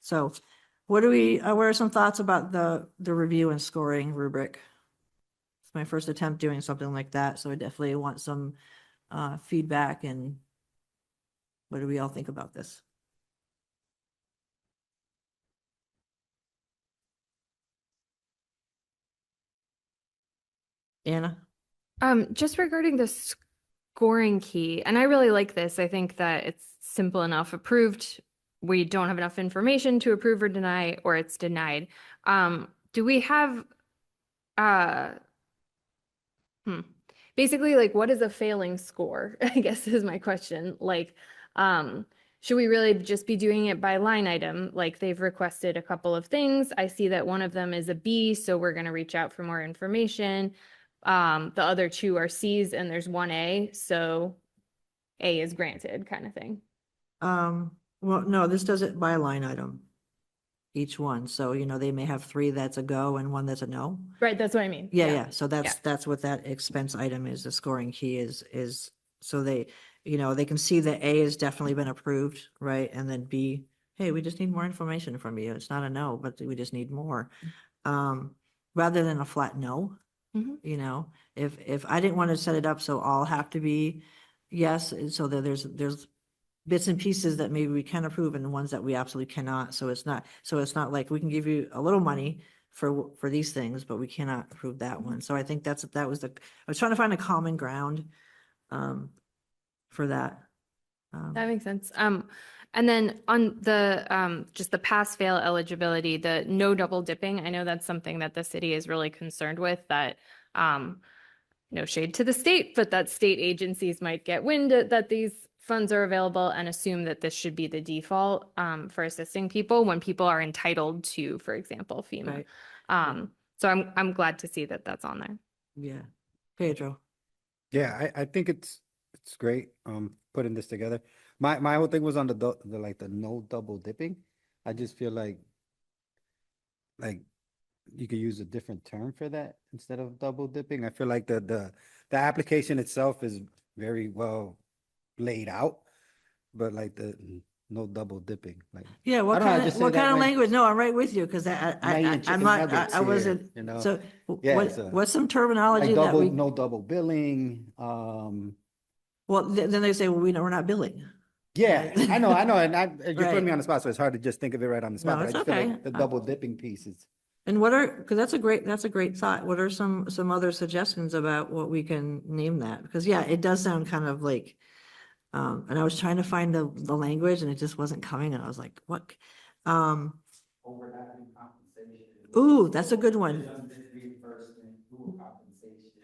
so what are some thoughts about the review and scoring rubric? It's my first attempt doing something like that, so I definitely want some feedback, and what do we all think about this? Anna? Just regarding the scoring key, and I really like this. I think that it's simple enough. Approved, we don't have enough information to approve or deny, or it's denied. Do we have, uh, basically, like, what is a failing score? I guess is my question. Like, should we really just be doing it by line item? Like, they've requested a couple of things. I see that one of them is a B, so we're going to reach out for more information. The other two are C's, and there's one A, so A is granted, kind of thing. Well, no, this does it by line item. Each one, so you know, they may have three that's a go and one that's a no. Right, that's what I mean. Yeah, so that's what that expense item is, the scoring key is, so they, you know, they can see that A has definitely been approved, right? And then B, hey, we just need more information from you. It's not a no, but we just need more. Rather than a flat no, Mhm. you know, if I didn't want to set it up so all have to be yes, and so that there's bits and pieces that maybe we can approve and the ones that we absolutely cannot. So it's not like we can give you a little money for these things, but we cannot approve that one. So I think that was I was trying to find a common ground for that. That makes sense. And then on the just the pass fail eligibility, the no double dipping, I know that's something that the city is really concerned with, that no shade to the state, but that state agencies might get wind that these funds are available and assume that this should be the default for assisting people when people are entitled to, for example, FEMA. Right. So I'm glad to see that that's on there. Yeah. Pedro. Yeah, I think it's great, putting this together. My whole thing was on the like the no double dipping. I just feel like you could use a different term for that instead of double dipping. I feel like the application itself is very well laid out, but like the no double dipping, like. Yeah, I what don't know, I kind just of, say what that kind of like- language? No, I'm right with you, because I'm not eating I'm chicken not, nuggets I here, wasn't, you know? so Yeah, what, it's a- what's some Like terminology that we, no double billing, well, then they say, well, we're not billing. yeah, Right. I know, and you're Right. putting me on the spot, so it's hard to just think of it right on the spot, No, but I it's just feel okay. like the double dipping piece is. And because that's a great thought. What are some other suggestions about what we can name that? Because yeah, it does sound kind of like, and I was trying to find the language and it just wasn't coming, and I was like, what? Overlapping compensation. Ooh, that's a good one.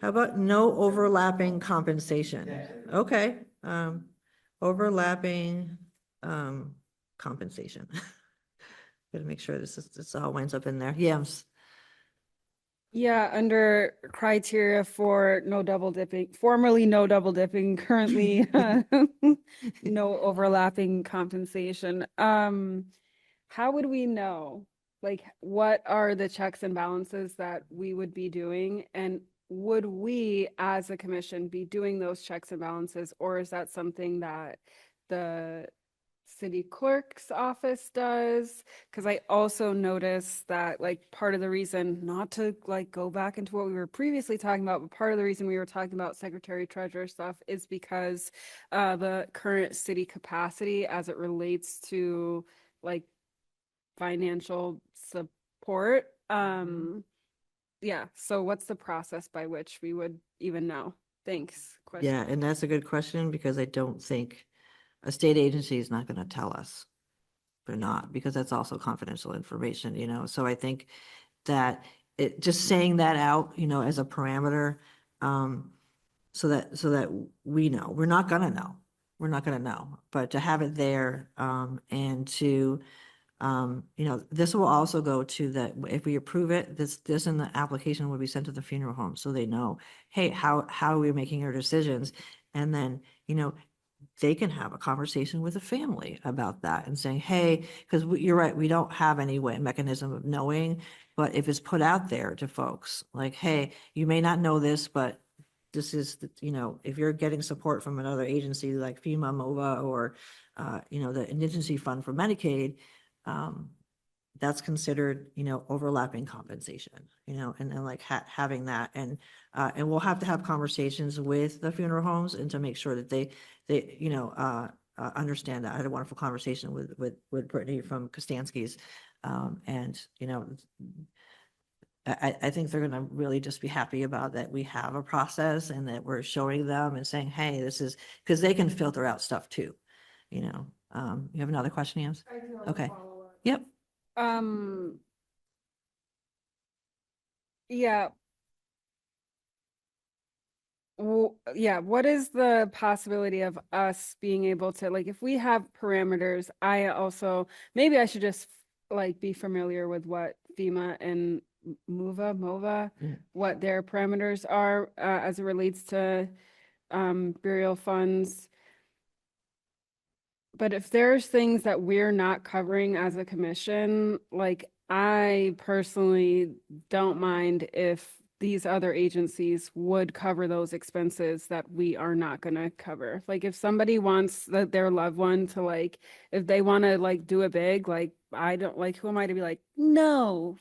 How about no overlapping compensation? Okay, overlapping, compensation. Gotta make sure this all winds up in there. Yams. Yeah, under criteria for no double dipping, formerly no double dipping, currently no overlapping compensation. How would we know? Like, what are the checks and balances that we would be doing? And would we, as a commission, be doing those checks and balances, or is that something that the city clerk's office does? Because I also noticed that, like, part of the reason, not to like go back into what we were previously talking about, but part of the reason we were talking about secretary treasurer stuff is because the current city capacity as it relates to like financial support. Yeah, so what's the process by which we would even know? Thanks. Question. Yeah, and that's a good question, because I don't think a state agency is not gonna tell us. They're not, because that's also confidential information, you know, so I think that just saying that out, you know, as a parameter, so that we know. We're not gonna know. We're not gonna know, but to have it there, and to, this will also go to that, if we approve it, this in the application will be sent to the funeral home, so they know, hey, how are we making our decisions? And then, they can have a conversation with the family about that and saying, hey, because you're right, we don't have any way, mechanism of knowing, but if it's put out there to folks, like, hey, you may not know this, but this is, if you're getting support from another agency like FEMA, MOVA, or, the Indigency Fund for Medicaid, that's considered, overlapping compensation, and like having that, and we'll have to have conversations with the funeral homes and to make sure that they, understand that. I had a wonderful conversation with Brittany from Kostansky's, and, I think they're gonna really just be happy about that we have a process and that we're showing them and saying, hey, this is, because they can filter out stuff too, you have another question, Yams? Okay. Yep. Yeah. Yeah, what is the possibility of us being able to, like, if we have parameters, I also, maybe I should just like be familiar with what FEMA and MOVA, Yeah. what their parameters are as it relates to burial funds. But if there's things that we're not covering as a commission, like I personally don't mind if these other agencies would cover those expenses that we are not going to cover. Like if somebody wants their loved one to like, if they want to like do it big, like I don't like, who am I to be like, no,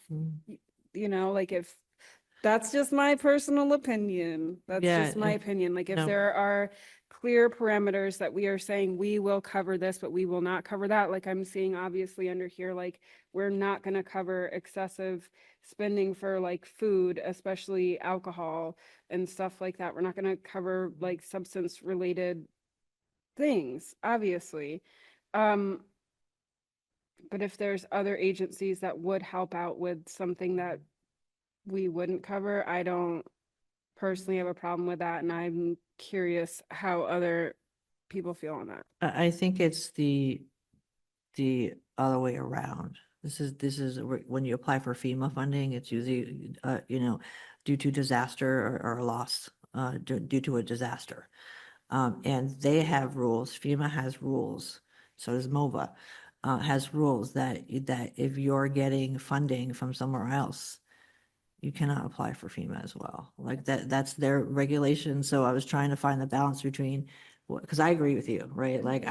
like if that's just my personal opinion. That's Yeah, just my opinion. Like if no. there are clear parameters that we are saying we will cover this, but we will not cover that. Like I'm seeing obviously under here, like we're not going to cover excessive spending for like food, especially alcohol and stuff like that. We're not going to cover like substance related things, obviously. But if there's other agencies that would help out with something that we wouldn't cover, I don't personally have a problem with that, and I'm curious how other people feel on that. I think it's the other way around. This is when you apply for FEMA funding, it's usually, due to disaster or loss, due to a disaster. And they have rules, FEMA has rules, so does MOVA, has rules that if you're getting funding from somewhere else, you cannot apply for FEMA as well. Like that's their regulation. So I was trying to find the balance between, because I agree with you, right? Like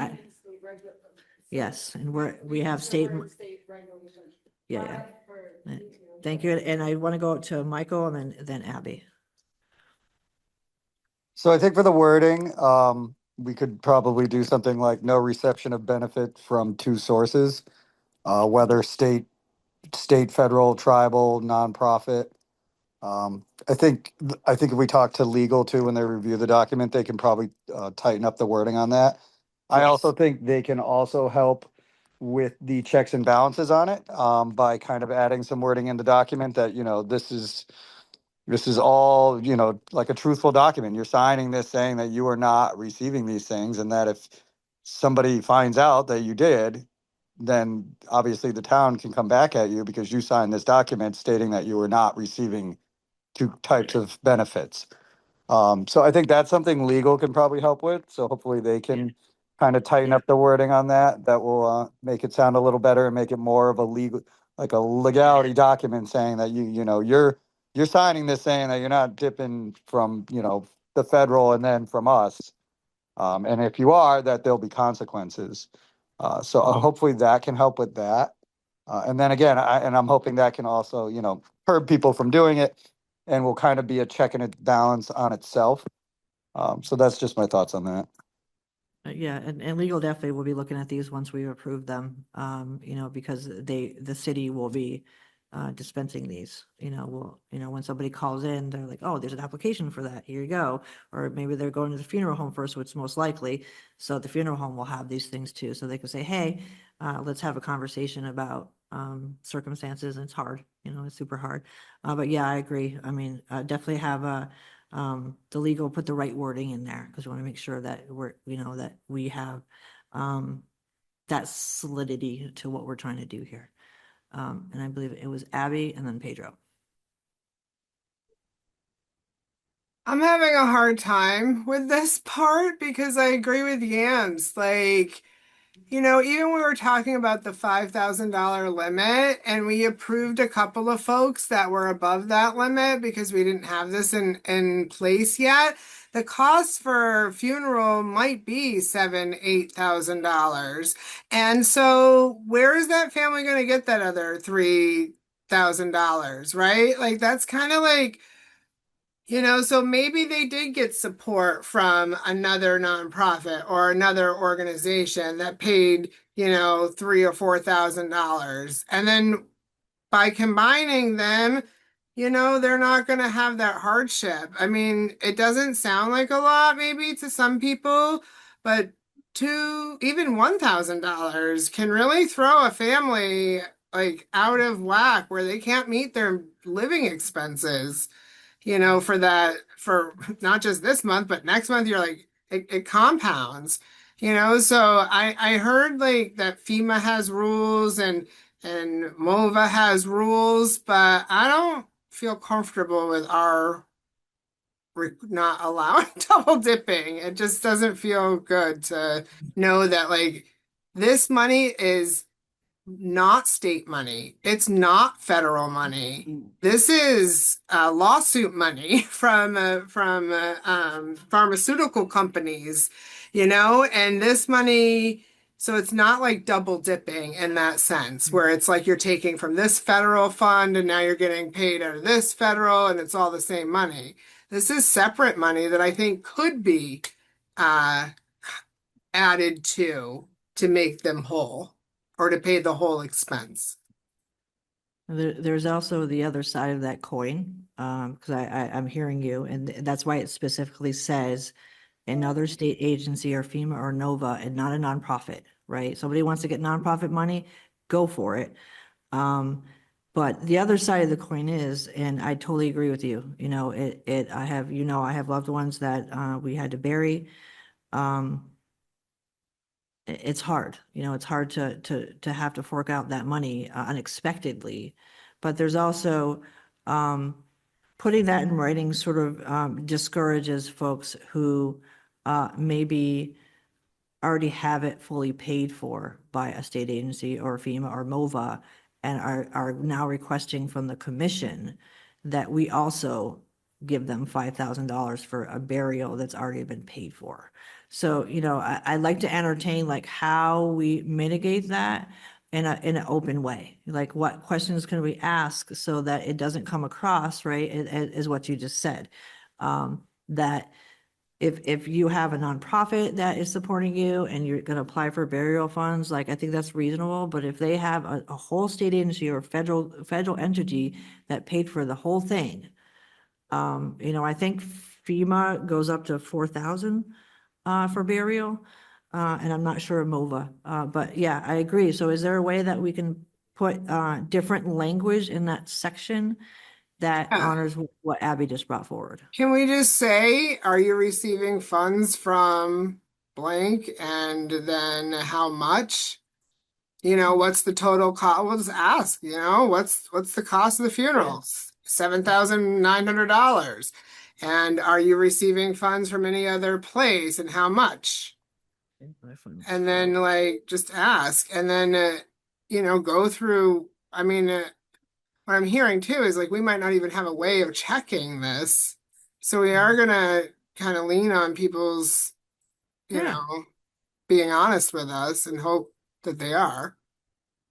yes, and we have state. Yeah. Thank you. And I want to go to Michael and then Abby. So I think for the wording, we could probably do something like no reception of benefit from two sources, whether state, federal, tribal, nonprofit. I think if we talk to legal too, when they review the document, they can probably tighten up the wording on that. I also think they can also help with the checks and balances on it, by kind of adding some wording in the document that, this is all, like a truthful document. You're signing this saying that you are not receiving these things, and that if somebody finds out that you did, then obviously the town can come back at you because you signed this document stating that you were not receiving two types of benefits. So I think that's something legal can probably help with. So hopefully they can kind of tighten up the wording on that. That will make it sound a little better and make it more of a legal, like a legality document saying that you're signing this saying that you're not dipping from, the federal and then from us. And if you are, that there'll be consequences. So hopefully that can help with that. And then again, I'm hoping that can also, curb people from doing it and will kind of be a check and a balance on itself. So that's just my thoughts on that. Yeah, and legal definitely will be looking at these once we approve them, because the city will be dispensing these, when somebody calls in, they're like, oh, there's an application for that, here you go. Or maybe they're going to the funeral home first, which is most likely. So the funeral home will have these things too, so they can say, hey, let's have a conversation about circumstances, and it's hard, it's super hard. But yeah, I agree. I mean, definitely have the legal put the right wording in there, because we want to make sure that that we have, that solidity to what we're trying to do here. And I believe it was Abby and then Pedro. I'm having a hard time with this part because I agree with Yams. Like, even we were talking about the $5,000 limit and we approved a couple of folks that were above that limit because we didn't have this in place yet. The cost for funeral might be $7,000, $8,000. And so where is that family going to get that other $3,000, right? Like that's kind of like, so maybe they did get support from another nonprofit or another organization that paid, $3,000 or $4,000. And then by combining them, they're not going to have that hardship. I mean, it doesn't sound like a lot maybe to some people, but even $1,000 can really throw a family like out of whack where they can't meet their living expenses, for not just this month, but next month, you're like, it compounds, so I heard like that FEMA has rules and MOVA has rules, but I don't feel comfortable with our not allowing double dipping. It just doesn't feel good to know that like this money is not state money. It's not federal money. This is lawsuit money from pharmaceutical companies, and this money. So it's not like double dipping in that sense, where it's like you're taking from this federal fund and now you're getting paid out of this federal, and it's all the same money. This is separate money that I think could be uh, added to make them whole or to pay the whole expense. There's also the other side of that coin, because I'm hearing you, and that's why it specifically says another state agency or FEMA or NOVA and not a nonprofit, right? Somebody wants to get nonprofit money, go for it. But the other side of the coin is, and I totally agree with you, I have loved ones that we had to bury. It's hard, it's hard to have to fork out that money unexpectedly. But there's also, putting that in writing sort of discourages folks who maybe already have it fully paid for by a state agency or FEMA or MOVA and are now requesting from the commission that we also give them $5,000 for a burial that's already been paid for. So, I like to entertain like how we mitigate that in an open way. Like what questions can we ask so that it doesn't come across, right, is what you just said. That if you have a nonprofit that is supporting you and you're going to apply for burial funds, like I think that's reasonable. But if they have a whole state agency or federal entity that paid for the whole thing, I think FEMA goes up to 4,000 for burial, and I'm not sure of MOVA. But yeah, I agree. So is there a way that we can put different language in that section that Yeah. honors what Abby just brought forward? Can we just say, are you receiving funds from blank and then how much? What's the total cost? We'll just ask, what's the cost of the funeral? $7,900. And are you receiving funds from any other place and how much? And then like just ask and then go through. I mean, what I'm hearing too is like we might not even have a way of checking this. So we are gonna kind of lean on people's, Yeah. being honest with us and hope that they are.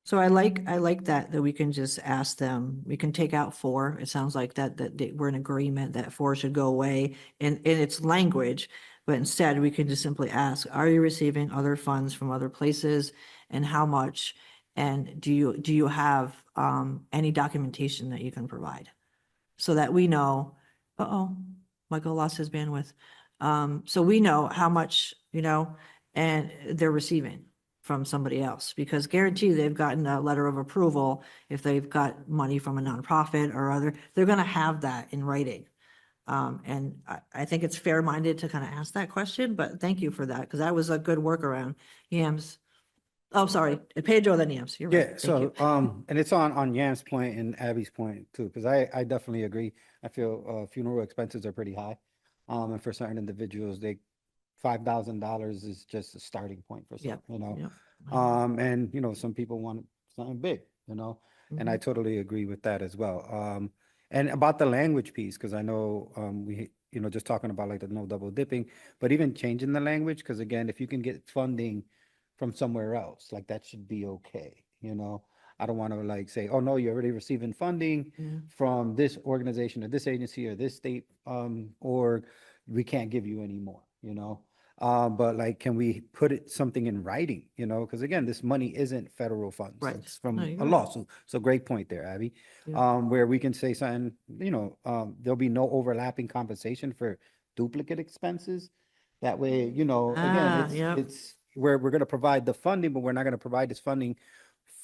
So I like that we can just ask them, we can take out 4. It sounds like that we're in agreement that 4 should go away in its language. But instead, we can just simply ask, are you receiving other funds from other places and how much? And do you have any documentation that you can provide? So that we know, Michael lost his bandwidth. So we know how much, and they're receiving from somebody else, because guarantee they've gotten a letter of approval. If they've got money from a nonprofit or other, they're going to have that in writing. And I think it's fair-minded to kind of ask that question, but thank you for that, because that was a good workaround. Yams. Oh, sorry, Pedro, then Yams. You're right. Yeah, Thank you. so, and it's on Yam's point and Abby's point too, because I definitely agree. I feel, funeral expenses are pretty high. And for certain individuals, $5,000 is just a starting point for some, Yep, you know? yep. And, some people want something big, and I Mhm. totally agree with that as well. And about the language piece, because I know, just talking about like the no double dipping, but even changing the language, because again, if you can get funding from somewhere else, like that should be okay. I don't want to like say, oh, no, you're already receiving funding Yeah. from this organization or this agency or this state, org, we can't give you any more. But like, can we put something in writing, because again, this money isn't federal funds. Right. It's from No, you're a right. lawsuit. So great point there, Abby. Yeah. Where we can say something, there'll be no overlapping compensation for duplicate expenses. That way, again, Yep. it's where we're gonna provide the funding, but we're not gonna provide this funding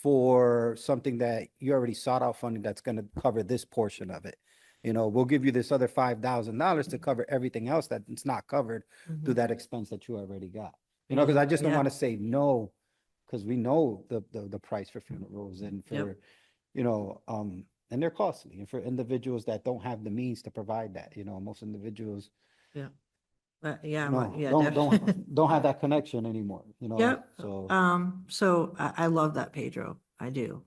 for something that you already sought out funding that's gonna cover this portion of it. We'll give you this other $5,000 to cover everything else that's not covered through Mhm. that expense that you already got. Because I just don't Yeah. want to say no, because we know the price for funerals and Yep. for, and they're costly, and for individuals that don't have the means to provide that, most individuals, Yeah. Yeah, yeah, don't definitely. don't have that connection anymore, Yep. so. So I love that, Pedro. I do.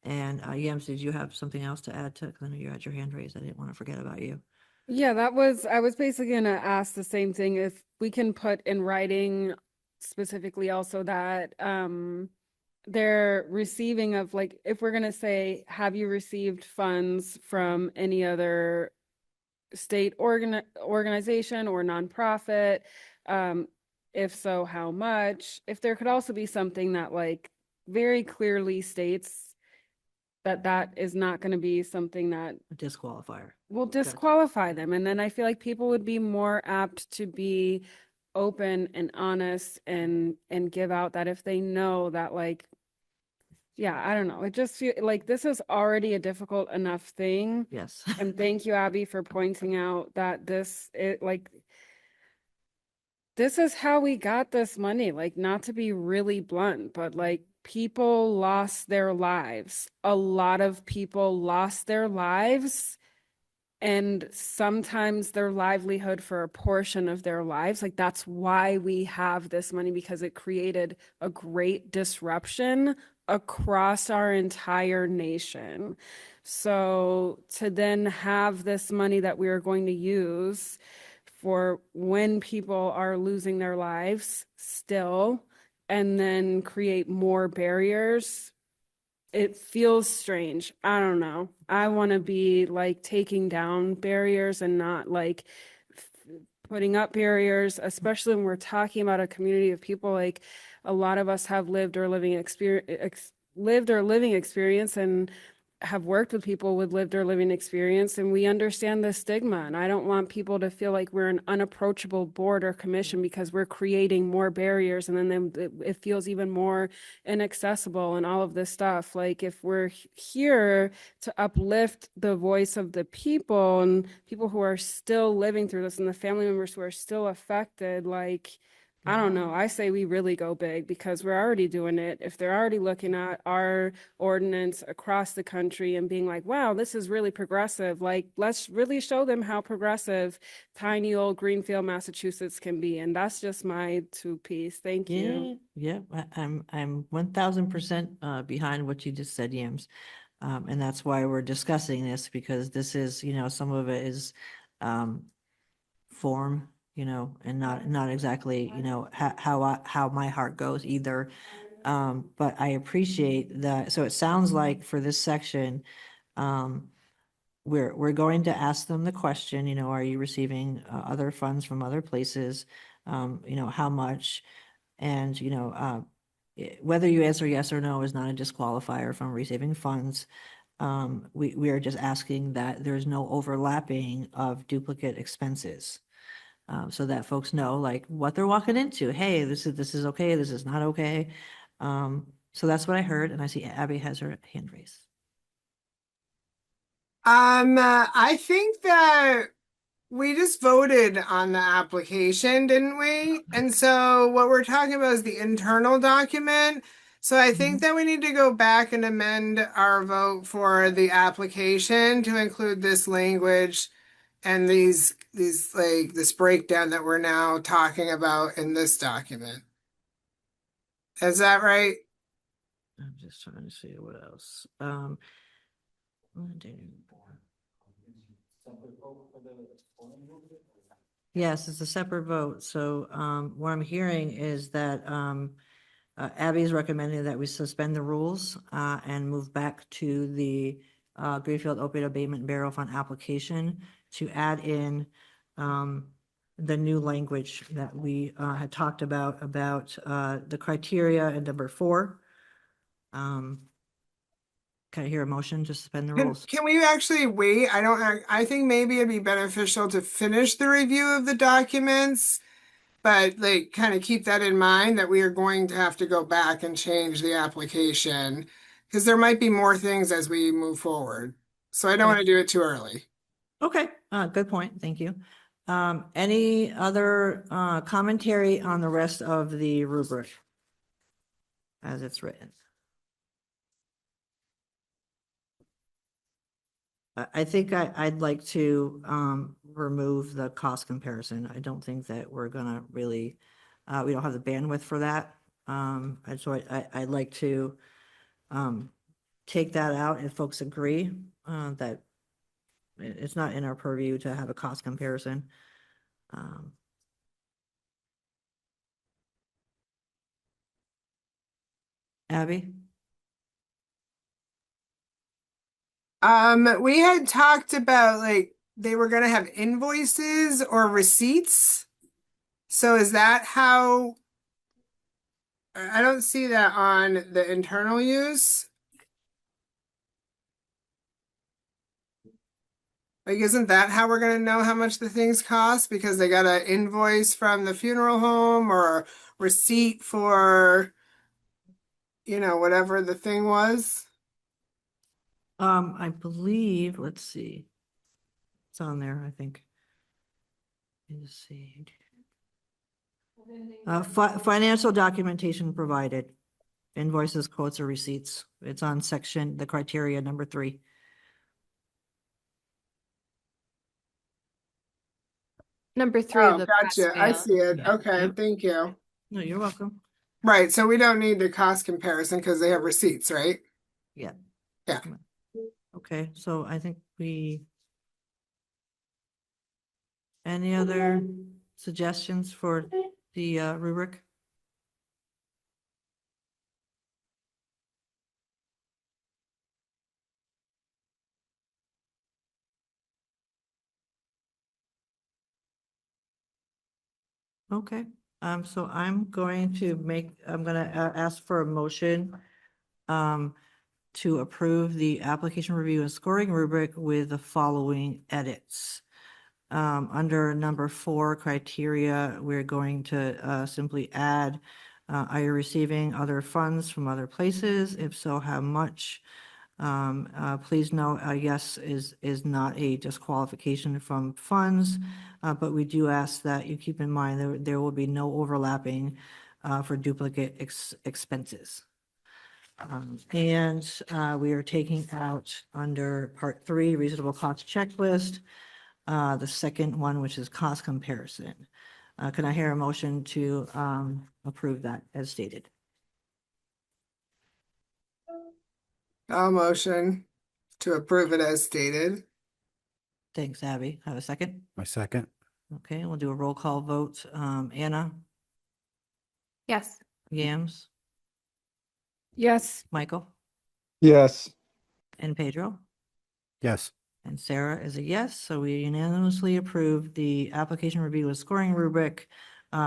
And Yams, did you have something else to add to, because I know you had your hand raised. I didn't want to forget about you. Yeah, I was basically gonna ask the same thing, if we can put in writing specifically also that, they're receiving of, like, if we're gonna say, have you received funds from any other state organization or nonprofit? Um, if so, how much? If there could also be something that like very clearly states that that is not gonna be something that A disqualifier. will disqualify them. And then I feel like people would be more apt to be open and honest and give out that if they know that, like, yeah, I don't know. It just feel like this is already a difficult enough thing. Yes. And thank you, Abby, for pointing out that this is how we got this money. Like, not to be really blunt, but like people lost their lives. A lot of people lost their lives, and sometimes their livelihood for a portion of their lives. Like, that's why we have this money, because it created a great disruption across our entire nation. So to then have this money that we are going to use for when people are losing their lives still, and then create more barriers, it feels strange. I don't know. I want to be like taking down barriers and not like putting up barriers, especially when we're talking about a community of people. Like, a lot of us have lived or living experience and have worked with people with lived or living experience, and we understand the stigma. And I don't want people to feel like we're an unapproachable board or commission because we're creating more barriers, and then it feels even more inaccessible and all of this stuff. Like, if we're here to uplift the voice of the people and people who are still living through this and the family members who are still affected, like, I don't know. I say we really go big, because we're already doing it. If they're already looking at our ordinance across the country and being like, wow, this is really progressive, like, let's really show them how progressive tiny old Greenfield, Massachusetts can be. And that's just my two-piece. Thank you. Yeah, I'm 1000% behind what you just said, Yams. And that's why we're discussing this, because this is, some of it is form, and not exactly, how my heart goes either. But I appreciate that. So it sounds like for this section, we're going to ask them the question, are you receiving other funds from other places? How much? And, whether you answer yes or no is not a disqualifier from receiving funds. We are just asking that there's no overlapping of duplicate expenses. So that folks know like what they're walking into. Hey, this is okay, this is not okay. So that's what I heard, and I see Abby has her hand raised. I think that we just voted on the application, didn't we? And so what we're talking about is the internal document. So I think that we need to go back and amend our vote for the application to include this language and these like this breakdown that we're now talking about in this document. Is that right? I'm just trying to see what else. Yes, it's a separate vote. So what I'm hearing is that Abby is recommending that we suspend the rules and move back to the Greenfield Opioid Abatement Burial Fund application to add in the new language that we had talked about the criteria in number 4. Can I hear a motion to suspend the rules? Can we actually wait? I think maybe it'd be beneficial to finish the review of the documents, but like kind of keep that in mind that we are going to have to go back and change the application because there might be more things as we move forward. So I don't want to do it too early. Okay, good point. Thank you. Any other commentary on the rest of the rubric as it's written? I think I'd like to remove the cost comparison. I don't think that we're gonna really, we don't have the bandwidth for that. And so I'd like to take that out if folks agree that it's not in our purview to have a cost comparison. Abby? We had talked about like they were gonna have invoices or receipts. So is that how? I don't see that on the internal use. Like, isn't that how we're gonna know how much the things cost? Because they got an invoice from the funeral home or a receipt for, whatever the thing was. I believe, let's see. It's on there, I think. Let's see. Financial documentation provided, invoices, quotes, or receipts. It's on section, the criteria number 3. Number 3 of Oh, the pass gotcha. I fail. see it. Yeah. Okay, Yep. thank you. No, you're welcome. Right, so we don't need the cost comparison because they have receipts, right? Yeah. Yeah. Okay, so I think any other suggestions for the rubric? Okay, so I'm going to ask for a motion to approve the application review and scoring rubric with the following edits. Under number 4 criteria, we're going to simply add, are you receiving other funds from other places? If so, how much? Please note, yes is not a disqualification from funds, but we do ask that you keep in mind there will be no overlapping for duplicate expenses. And we are taking out under part 3, reasonable cost checklist, the second one, which is cost comparison. Can I hear a motion to approve that as stated? I'll motion to approve it as stated. Thanks, Abby. Have a second? My second. Okay, we'll do a roll call vote. Anna, Yes. Yams, Yes. Michael, Yes. and Pedro. Yes. And Sarah is a yes, so we unanimously approve the application review and scoring rubric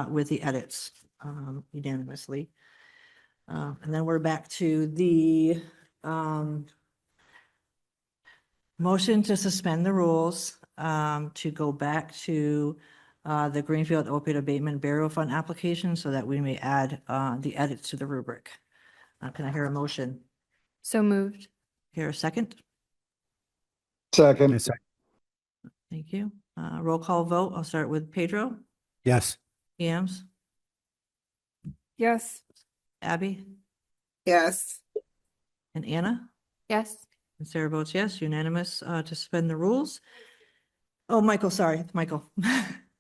with the edits unanimously. And then we're back to the motion to suspend the rules to go back to the Greenfield Opioid Abatement Burial Fund application so that we may add the edits to the rubric. Can I hear a motion? So moved. Hear a second? Second. My second. Thank you. Roll call vote. I'll start with Pedro, Yes. Yams, Yes. Abby, Yes. and Anna. Yes. And Sarah votes yes, unanimous to suspend the rules. Oh, Michael, sorry, Michael.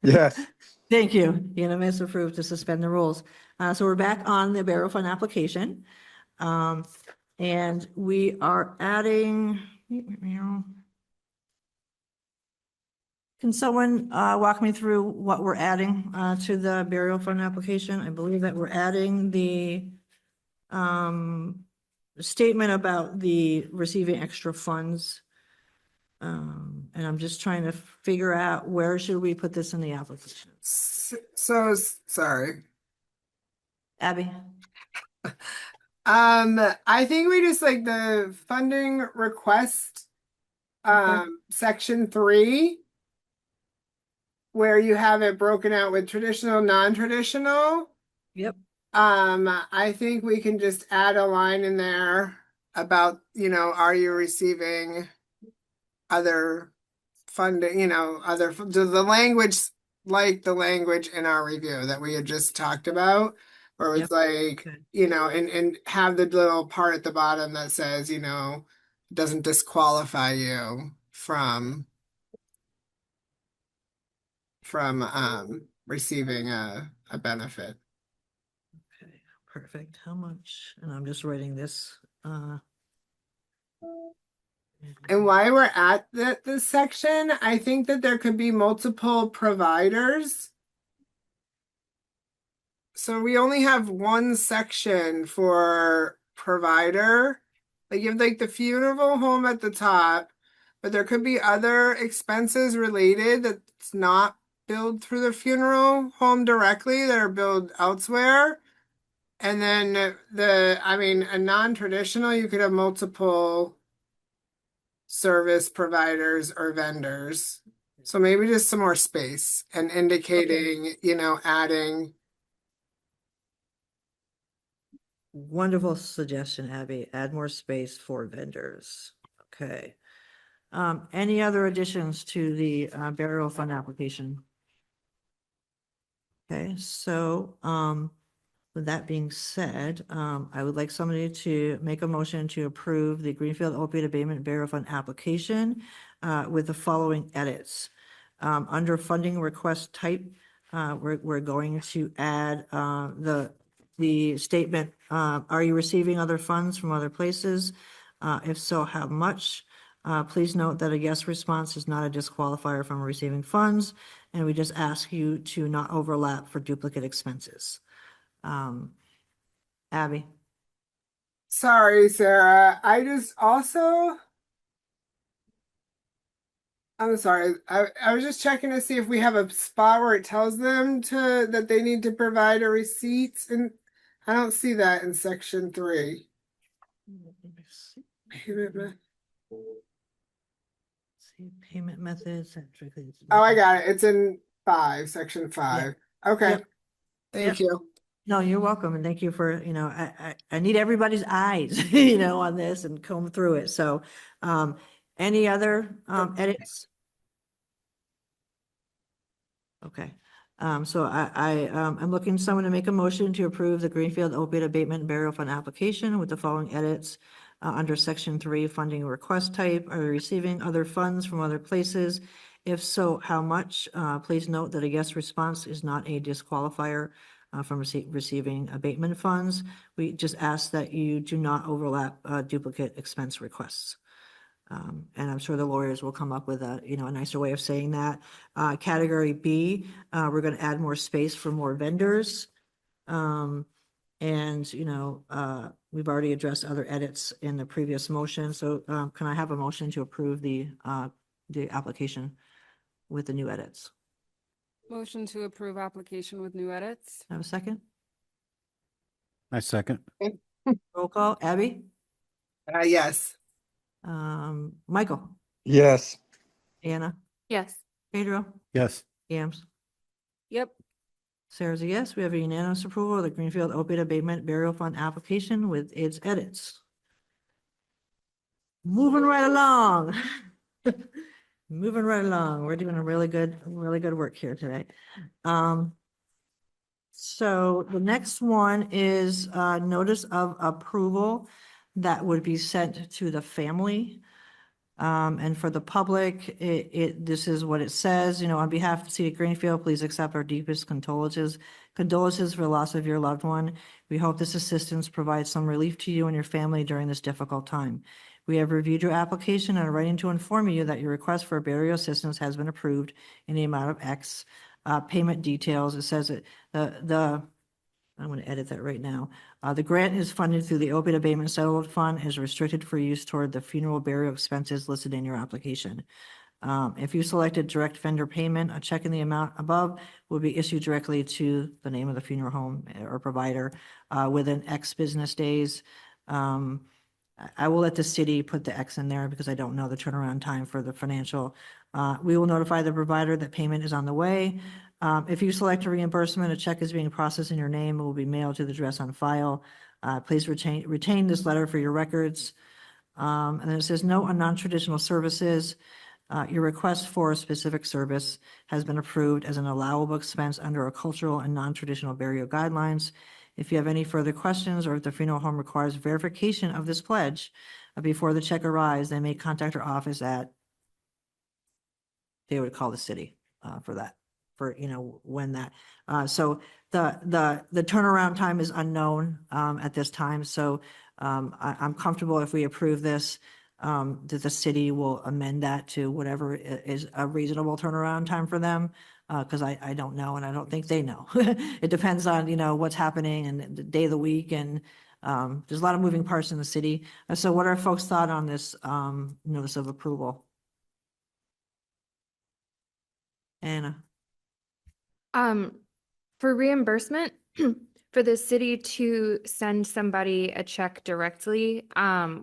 Yes. Thank you. Unanimous approved to suspend the rules. So we're back on the Barrow Fund application. And we are adding. Can someone walk me through what we're adding to the burial fund application? I believe that we're adding the statement about the receiving extra funds. And I'm just trying to figure out where should we put this in the application? So, sorry. Abby? I think we just like the funding request, section 3, where you have it broken out with traditional, non-traditional. Yep. I think we can just add a line in there about, are you receiving other funding, the language, like the language in our review that we had just talked about, where it's Yep. like, Okay. and have the little part at the bottom that says, doesn't disqualify you from receiving a benefit. Okay, perfect. How much? And I'm just writing this. And while we're at this section, I think that there could be multiple providers. So we only have one section for provider. Like you have like the funeral home at the top, but there could be other expenses related that's not billed through the funeral home directly that are billed elsewhere. And then a non-traditional, you could have multiple service providers or vendors. So maybe just some more space and indicating, adding. Wonderful suggestion, Abby. Add more space for vendors. Okay. Any other additions to the burial fund application? Okay, so with that being said, I would like somebody to make a motion to approve the Greenfield Opiate Abatement Burial Fund application with the following edits. Under funding request type, we're going to add the statement, are you receiving other funds from other places? If so, how much? Please note that a yes response is not a disqualifier from receiving funds, and we just ask you to not overlap for duplicate expenses. Abby? Sorry, Sarah. I just also. I'm sorry. I was just checking to see if we have a spot where it tells them that they need to provide a receipt, and I don't see that in section 3. See, payment methods. Oh, I got it. It's in 5, section 5. Okay. Yep. Thank Yep. you. No, you're welcome, and thank you for, I need everybody's eyes, on this and comb through it. So, any other edits? Okay, so I'm looking for someone to make a motion to approve the Greenfield Opiate Abatement and Burial Fund application with the following edits. Under section 3, funding request type, are you receiving other funds from other places? If so, how much? Please note that a yes response is not a disqualifier from receiving abatement funds. We just ask that you do not overlap duplicate expense requests. And I'm sure the lawyers will come up with a nicer way of saying that. Category B, we're going to add more space for more vendors. And, we've already addressed other edits in the previous motion. So can I have a motion to approve the application with the new edits? Motion to approve application with new edits. Have a second? I second. Roll call. Abby? Yes. Michael? Yes. Anna? Yes. Pedro? Yes. Yams? Yep. Sarah's a yes. We have a unanimous approval of the Greenfield Opiate Abatement Burial Fund application with its edits. Moving right along. Moving right along. We're doing a really good work here today. So the next one is notice of approval that would be sent to the family. And for the public, this is what it says, on behalf of the City of Greenfield, please accept our deepest condolences for the loss of your loved one. We hope this assistance provides some relief to you and your family during this difficult time. We have reviewed your application and are writing to inform you that your request for burial assistance has been approved in the amount of X. Payment details, it says it, I'm going to edit that right now. The grant is funded through the Opioid Abatement Settlement Fund, is restricted for use toward the funeral burial expenses listed in your application. If you selected direct vendor payment, a check in the amount above will be issued directly to the name of the funeral home or provider within X business days. I will let the city put the X in there because I don't know the turnaround time for the financial. We will notify the provider that payment is on the way. If you select a reimbursement, a check is being processed in your name, it will be mailed to the address on file. Please retain this letter for your records. And then it says no on non-traditional services. Your request for a specific service has been approved as an allowable expense under our cultural and non-traditional burial guidelines. If you have any further questions or if the funeral home requires verification of this pledge before the check arrives, they may contact our office they would call the city for that, for, when that. So the turnaround time is unknown at this time. So I'm comfortable if we approve this, that the city will amend that to whatever is a reasonable turnaround time for them. Because I don't know, and I don't think they know. It depends on, what's happening and the day of the week, and there's a lot of moving parts in the city. So what are folks' thought on this notice of approval? Anna? For reimbursement, for the city to send somebody a check directly,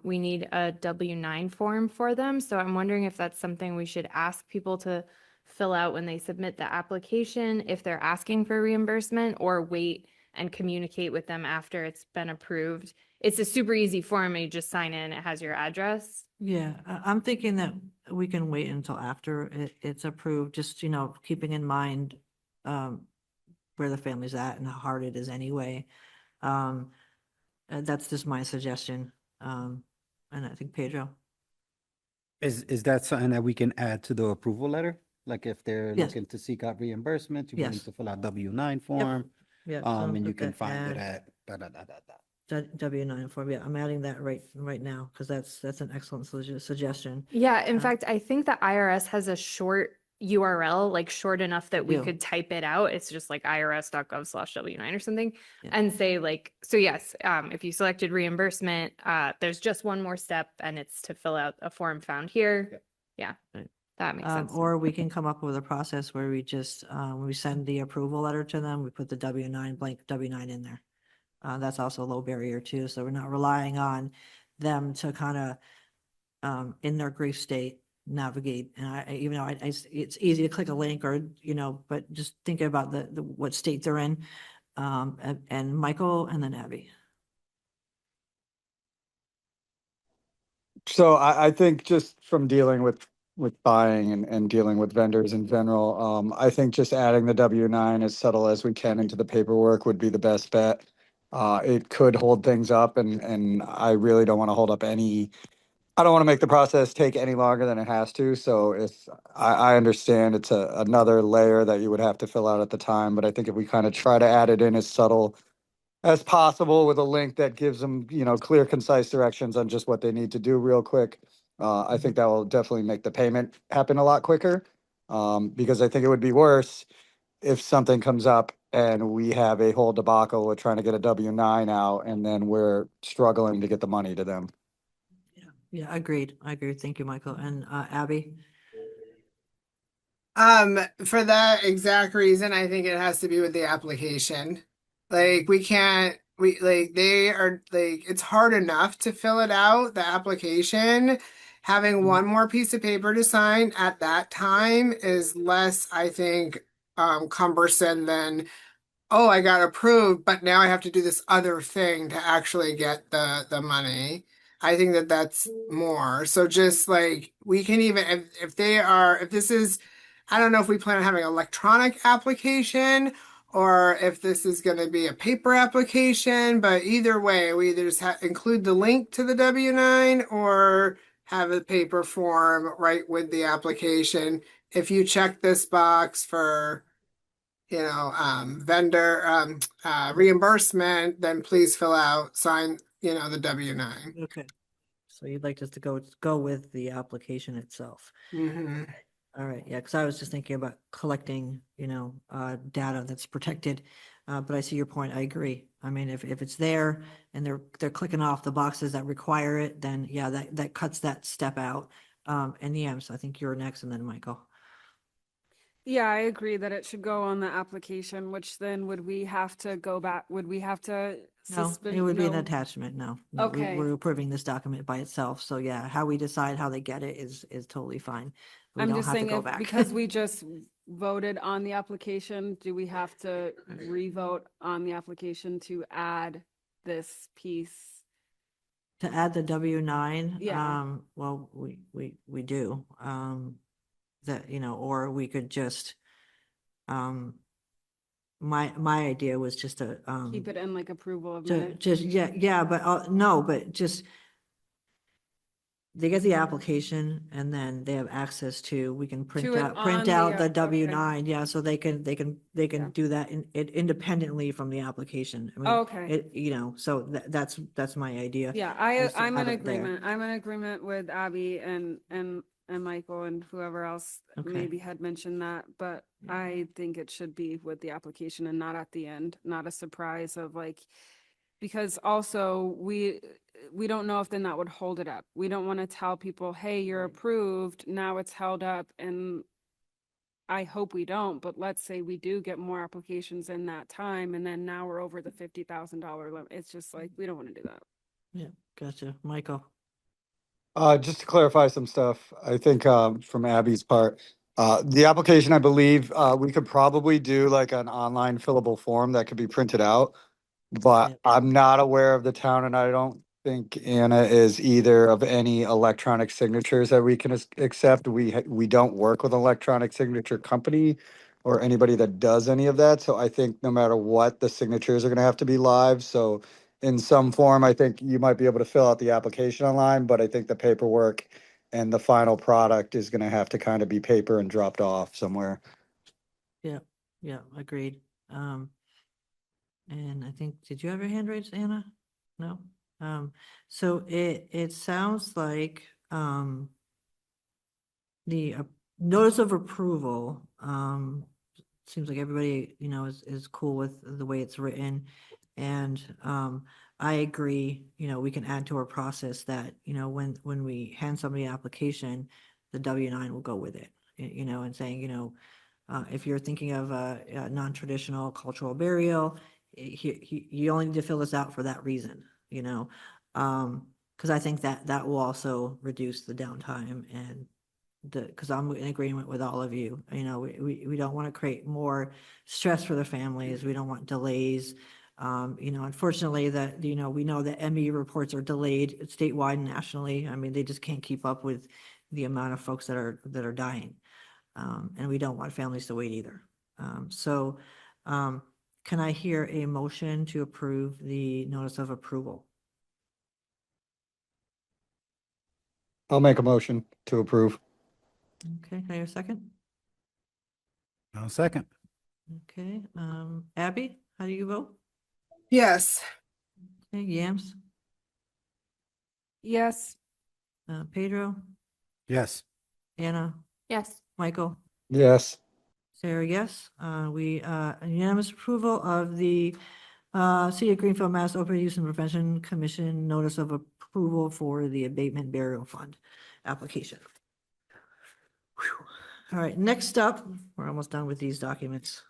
we need a W-9 form for them. So I'm wondering if that's something we should ask people to fill out when they submit the application, if they're asking for reimbursement, or wait and communicate with them after it's been approved. It's a super easy form. You just sign in, it has your address. Yeah, I'm thinking that we can wait until after it's approved, just, keeping in mind where the family's at and how hard it is anyway. That's just my suggestion. And I think Pedro. Is that something that we can add to the approval letter? Like if they're Yes. looking to seek out reimbursement, you want Yes. to fill out W-9 form, Yeah. and you can find it at W-9 form. Yeah, I'm adding that right now because that's an excellent suggestion. Yeah, in Uh, fact, I think the IRS has a short URL, like short enough that we do. could type it out. It's just like irs.gov/W9 or something, Yeah. and say like, so yes, if you selected reimbursement, there's just one more step, and it's to fill out a form found here. Yeah, Right. that makes sense. Or we can come up with a process where we just, when we send the approval letter to them, we put the blank W-9 in there. That's also a low barrier too, so we're not relying on them to kind of, in their grief state, navigate. And even though it's easy to click a link or, but just think about what state they're in. And Michael and then Abby. So I think just from dealing with buying and dealing with vendors in general, I think just adding the W-9 as subtle as we can into the paperwork would be the best bet. It could hold things up and I really don't want to hold up I don't want to make the process take any longer than it has to. So if I understand it's another layer that you would have to fill out at the time, but I think if we kind of try to add it in as subtle as possible with a link that gives them, clear, concise directions on just what they need to do real quick. I think that will definitely make the payment happen a lot quicker. Because I think it would be worse if something comes up and we have a whole debacle with trying to get a W-9 out and then we're struggling to get the money to them. Yeah, agreed. I agree. Thank you, Michael. And Abby? For that exact reason, I think it has to be with the application. Like we can't, they are like, it's hard enough to fill it out, the application. Having one more piece of paper to sign at that time is less, I think, cumbersome than, oh, I got approved, but now I have to do this other thing to actually get the money. I think that that's more. So just like we can even if they are if this is I don't know if we plan on having an electronic application or if this is going to be a paper application, but either way, we either just include the link to the W-9 or have a paper form right with the application. If you check this box for vendor reimbursement, then please fill out, sign, the W-9. Okay. So you'd like us to go with the application itself. Mm-hmm. All right, yeah, because I was just thinking about collecting, data that's protected. But I see your point. I agree. I mean, if it's there and they're clicking off the boxes that require it, then yeah, that cuts that step out. And Yams, I think you're next and then Michael. Yeah, I agree that it should go on the application, which then would we have to go back, would we have to No, suspend? it would be an No. attachment. No, no, Okay. we're approving this document by itself. So yeah, how we decide how they get it is totally fine. We I'm don't just have to saying go if, back. because we just voted on the application, do we have to re-vote on the application to add this piece? To add the W-9, Yeah. well, we do, that, or we could just, my idea was just to, Keep it in like approval of to, minutes? just, yeah, but, no, but just, they get the application and then they have access to, we can print To it print on out the okay. W-9, yeah, so they can Yeah. do that independently from the application. I mean, Okay. so that's my idea. Yeah, is to I'm in have it there. agreement. I'm in agreement with Abby and Michael and whoever else Okay. maybe had mentioned that, but Yeah. I think it should be with the application and not at the end, not a surprise of like, because also we don't know if then that would hold it up. We don't want to tell people, hey, you're Right. approved, now it's held up, and I hope we don't, but let's say we do get more applications in that time, and then now we're over the $50,000 limit. It's just like, we don't want to do that. Yeah, gotcha. Michael. Just to clarify some stuff, I think from Abby's part, the application, I believe, we could probably do like an online fillable form that could be printed out. But Yeah. I'm not aware of the town and I don't think Anna is either of any electronic signatures that we can accept. We don't work with an electronic signature company or anybody that does any of that. So I think no matter what, the signatures are gonna have to be live. So in some form, I think you might be able to fill out the application online, but I think the paperwork and the final product is gonna have to kind of be paper and dropped off somewhere. Yeah, agreed. And I think, did you have your hand raised, Anna? No? So it sounds like, the notice of approval, seems like everybody, is cool with the way it's written. And, I agree, we can add to our process that, when we hand somebody an application, the W-9 will go with it, and saying, if you're thinking of a non-traditional cultural burial, you only need to fill this out for that reason, because I think that will also reduce the downtime and because I'm in agreement with all of you, we don't want to create more stress for the families. We don't want delays. Unfortunately that, we know that ME reports are delayed statewide and nationally. I mean, they just can't keep up with the amount of folks that are dying. And we don't want families to wait either. So, can I hear a motion to approve the notice of approval? I'll make a motion to approve. Okay, can I hear a second? I'll second. Okay, Abby, how do you vote? Yes. Okay, Yams, Yes. Pedro, Yes. Anna, Yes. Michael, Yes. Sarah, yes. We, unanimous approval of the City of Greenfield, Mass. Opioid Use and Prevention Commission notice of approval for the abatement burial fund application. Whew. All right, next up, we're almost done with these documents,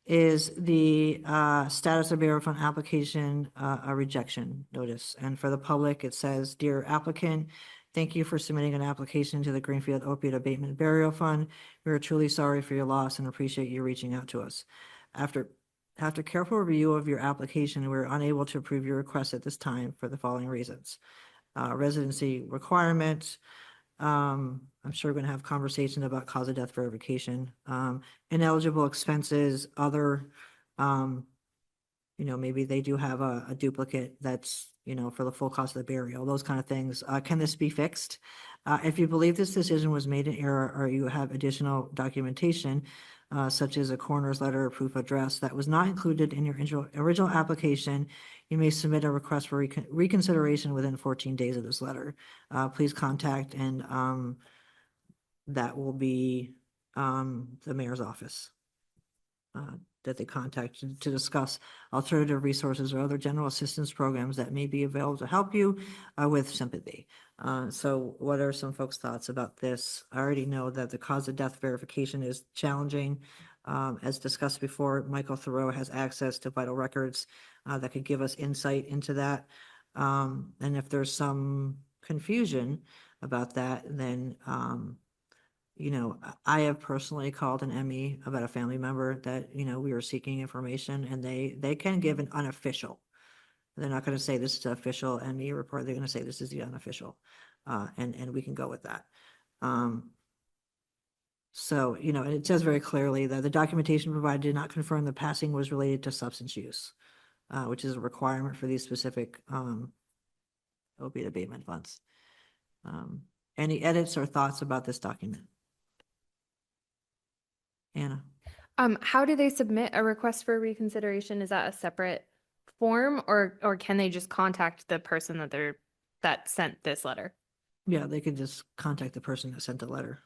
is the status of burial fund application, a rejection notice. And for the public, it says, "Dear applicant, thank you for submitting an application to the Greenfield Opiate Abatement Burial Fund. We are truly sorry for your loss and appreciate you reaching out to us. After after careful review of your application, we're unable to approve your request at this time for the following reasons. Residency requirements, I'm sure we're gonna have conversation about cause of death verification, ineligible expenses, other, maybe they do have a duplicate that's, for the full cost of the burial, those kind of things. Can this be fixed? If you believe this decision was made in error or you have additional documentation, such as a coroner's letter or proof of address that was not included in your original application, you may submit a request for reconsideration within 14 days of this letter. Please contact and that will be the mayor's office that they contact to discuss alternative resources or other general assistance programs that may be available to help you with sympathy. So what are some folks' thoughts about this? I already know that the cause of death verification is challenging. As discussed before, Michael Thoreau has access to vital records that could give us insight into that. And if there's some confusion about that, then I have personally called an ME about a family member that, we were seeking information and they can give an unofficial. They're not going to say this is the official ME report. They're going to say this is the unofficial. And we can go with that. So, and it says very clearly that the documentation provided did not confirm the passing was related to substance use, which is a requirement for these specific opiate abatement funds. Any edits or thoughts about this document? Anna? How do they submit a request for reconsideration? Is that a separate form or can they just contact the person that sent this letter? Yeah, they could just contact the person that sent the letter.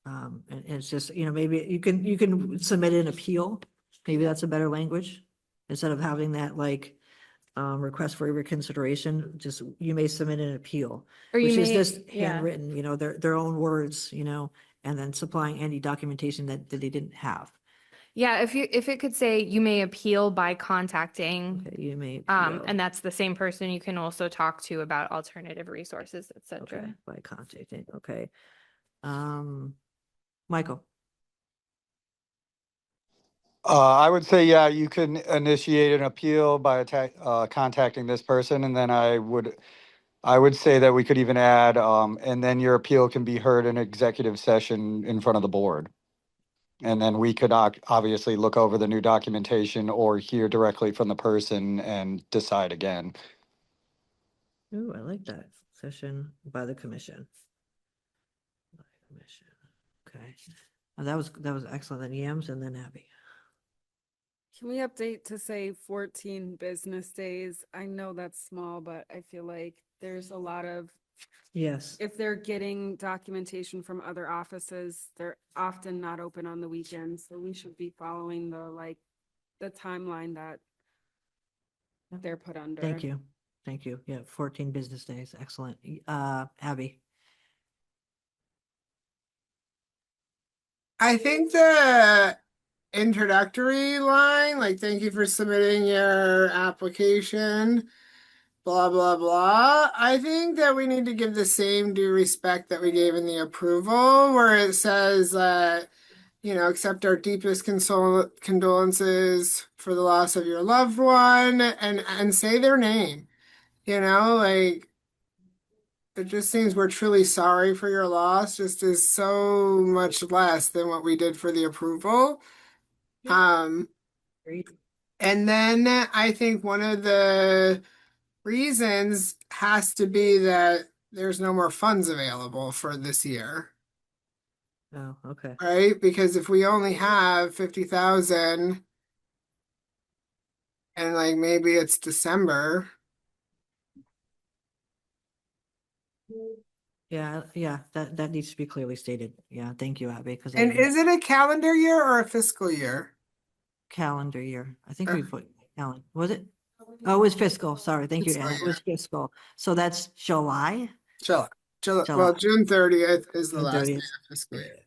And it's just, maybe you can submit an appeal. Maybe that's a better language. Instead of having that request for reconsideration, just, you may submit an appeal. Or you Which is may, just yeah. handwritten, their own words, and then supplying any documentation that they didn't have. Yeah, if it could say you may appeal by contacting, Okay, you may. and that's the same person you can also talk to about alternative resources, Okay, etc. by contacting, okay. Michael? I would say, yeah, you can initiate an appeal by contacting this person, and then I would say that we could even add, and then your appeal can be heard in executive session in front of the board. And then we could obviously look over the new documentation or hear directly from the person and decide again. Ooh, I like that. Session by the commission. By commission. Okay. That was excellent. Then Yams and then Abby. Can we update to say 14 business days? I know that's small, but I feel like there's a lot of, Yes. if they're getting documentation from other offices, they're often not open on the weekends. So we should be following the timeline that they're put under. Thank you. Thank you. Yeah, 14 business days. Excellent. Abby? I think the introductory line, like, thank you for submitting your application, blah, blah, blah. I think that we need to give the same due respect that we gave in the approval, where it says that, accept our deepest condolences for the loss of your loved one and say their name, like, it just seems we're truly sorry for your loss, just is so much less than what we did for the approval. Agreed. And then I think one of the reasons has to be that there's no more funds available for this year, Oh, okay. right? Because if we only have 50,000 and maybe it's December. Yeah, that needs to be clearly stated. Yeah, thank you, Abby, because And is it a calendar year or a fiscal year? calendar year. I think we put calendar. Was it? Oh, it was fiscal. Sorry. Thank you, Fiscal Anna. It was fiscal. So that's July? July. July. Well, June 30th is the June last day 30th. of fiscal year.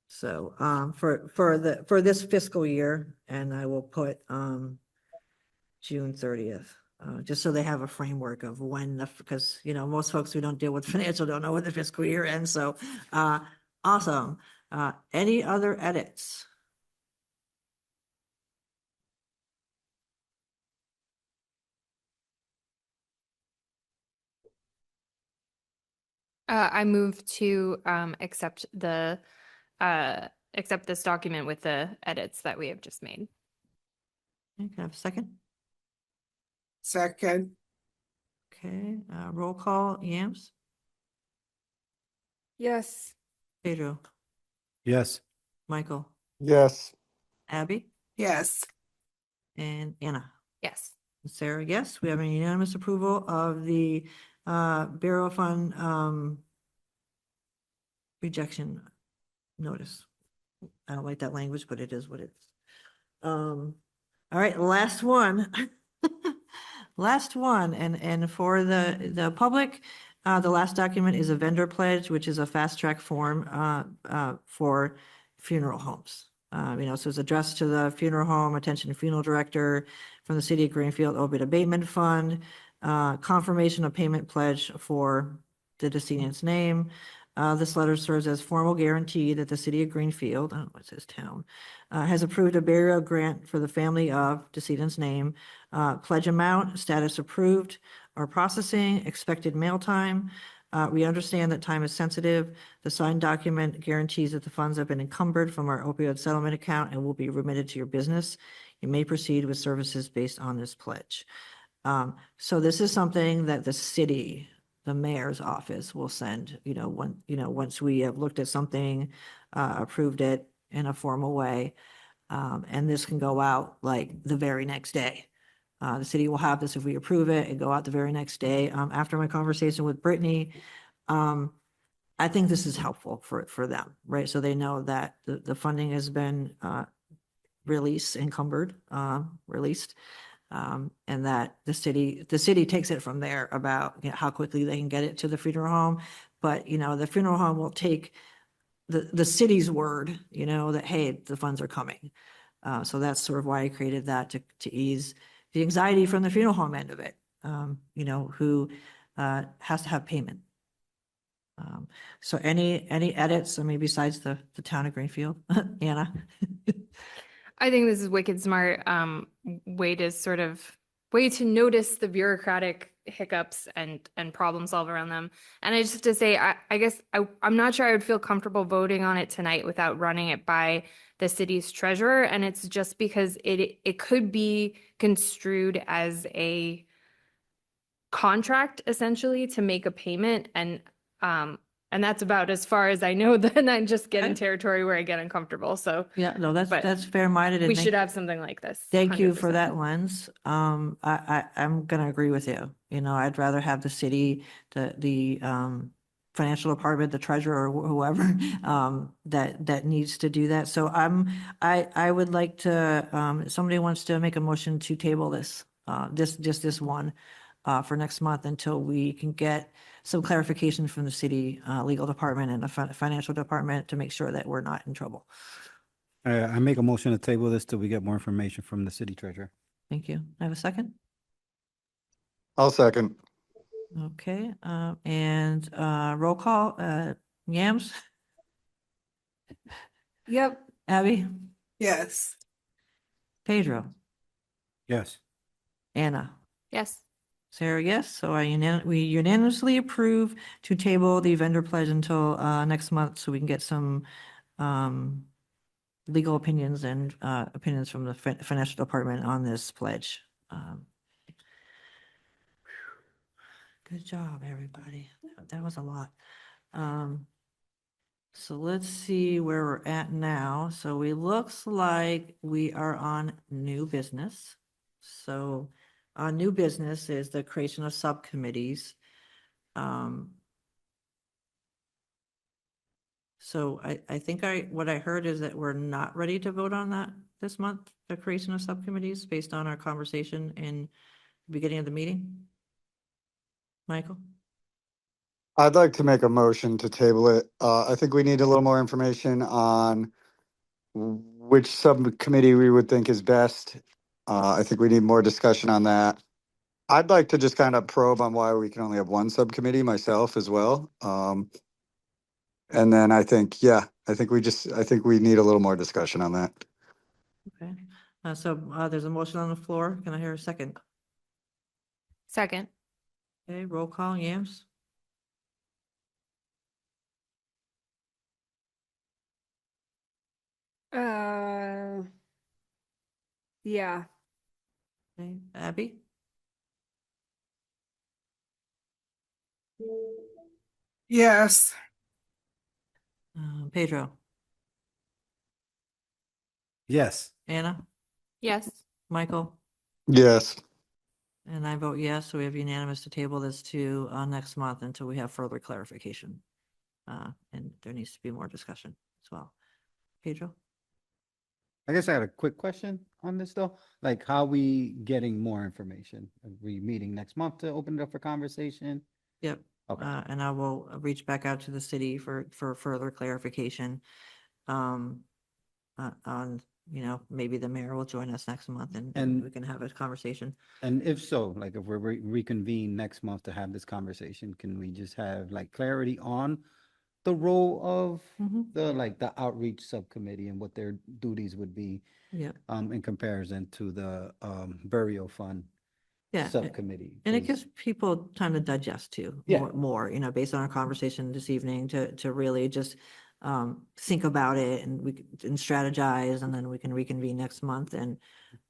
So, for this fiscal year, and I will put, June 30th, just so they have a framework of when because, most folks who don't deal with financial don't know when the fiscal year ends. So, awesome. Any other edits? I move to accept accept this document with the edits that we have just made. Okay, can I have a second? Second, Okay, roll call, Yams, Yes. Pedro, Yes. Michael, Yes. Abby, yes. and Anna. Yes. Sarah, yes, we have an unanimous approval of the burial fund rejection notice. I don't like that language, but it is what it is. All right, last one. Last one, and for the public, the last document is a vendor pledge, which is a fast track form for funeral homes. So it's addressed to the funeral home, attention funeral director from the city of Greenfield Opioid Abatement Fund, confirmation of payment pledge for the decedent's name. This letter serves as formal guarantee that the city of Greenfield, I don't know what it says town, has approved a burial grant for the family of decedent's name. Pledge amount, status approved or processing, expected mail time. We understand that time is sensitive. The signed document guarantees that the funds have been encumbered from our opioid settlement account and will be remitted to your business. You may proceed with services based on this pledge. So this is something that the city, the mayor's office will send, once we have looked at something, approved it in a formal way. And this can go out like the very next day. The city will have this if we approve it and go out the very next day. After my conversation with Brittany, I think this is helpful for them, right? So they know that the funding has been released, encumbered, released. And that the city takes it from there about how quickly they can get it to the funeral home. But, the funeral home will take the city's word, that, hey, the funds are coming. So that's sort of why I created that to ease the anxiety from the funeral home end of it, who has to have payment. So any edits, I mean, besides the town of Greenfield, Anna? I think this is wicked smart way to notice the bureaucratic hiccups and problem solve around them. And I just have to say, I guess I'm not sure I would feel comfortable voting on it tonight without running it by the city's treasurer. And it's just because it could be construed as a contract essentially to make a payment, and that's about as far as I know. Then I just get in Okay. territory where I get uncomfortable. So Yeah, no, But that's fair-minded. and we thank- should have something like this. Thank you for 100%. that lens. I'm gonna agree with you. I'd rather have the city, the financial department, the treasurer, or whoever, that needs to do that. So I would like to, if somebody wants to make a motion to table this, just this one, for next month until we can get some clarification from the city, legal department and the financial department to make sure that we're not in trouble. I make a motion to table this till we get more information from the city treasurer. Thank you. I have a second? I'll second. Okay, and roll call, Yams, Yep. Abby, Yes. Pedro, Yes. Anna, Yes. Sarah, yes. So we unanimously approve to table the vendor pledge until next month so we can get some legal opinions and opinions from the financial department on this pledge. Good job, everybody. That was a lot. So let's see where we're at now. So we looks like we are on new business. So new business is the creation of subcommittees. So I think what I heard is that we're not ready to vote on that this month, the creation of subcommittees based on our conversation in the beginning of the meeting. Michael? I'd like to make a motion to table it. I think we need a little more information on which subcommittee we would think is best. I think we need more discussion on that. I'd like to just kind of probe on why we can only have one subcommittee myself as well. And then I think we need a little more discussion on that. Okay, so there's a motion on the floor. Can I hear a second? Second. Okay, roll call, Yams, Yeah. Okay, Abby? Yes. Pedro? Yes. Anna? Yes. Michael? Yes. And I vote yes, so we have unanimous to table this to next month until we have further clarification. And there needs to be more discussion as well. Pedro? I guess I had a quick question on this though. Like, how we getting more information? Are we meeting next month to open it up for conversation? Yep. Okay. And I will reach back out to the city for further clarification. On, maybe the mayor will join us next month and And- we can have a conversation. And if so, like if we're reconvene next month to have this conversation, can we just have like clarity on the role of Mhm. the outreach subcommittee and what their duties would be Yep. in comparison to the burial fund Yeah. subcommittee? And it 'Cause- gives people time to digest too, Yeah. more, based on our conversation this evening to really just think about it and and strategize, and then we can reconvene next month and,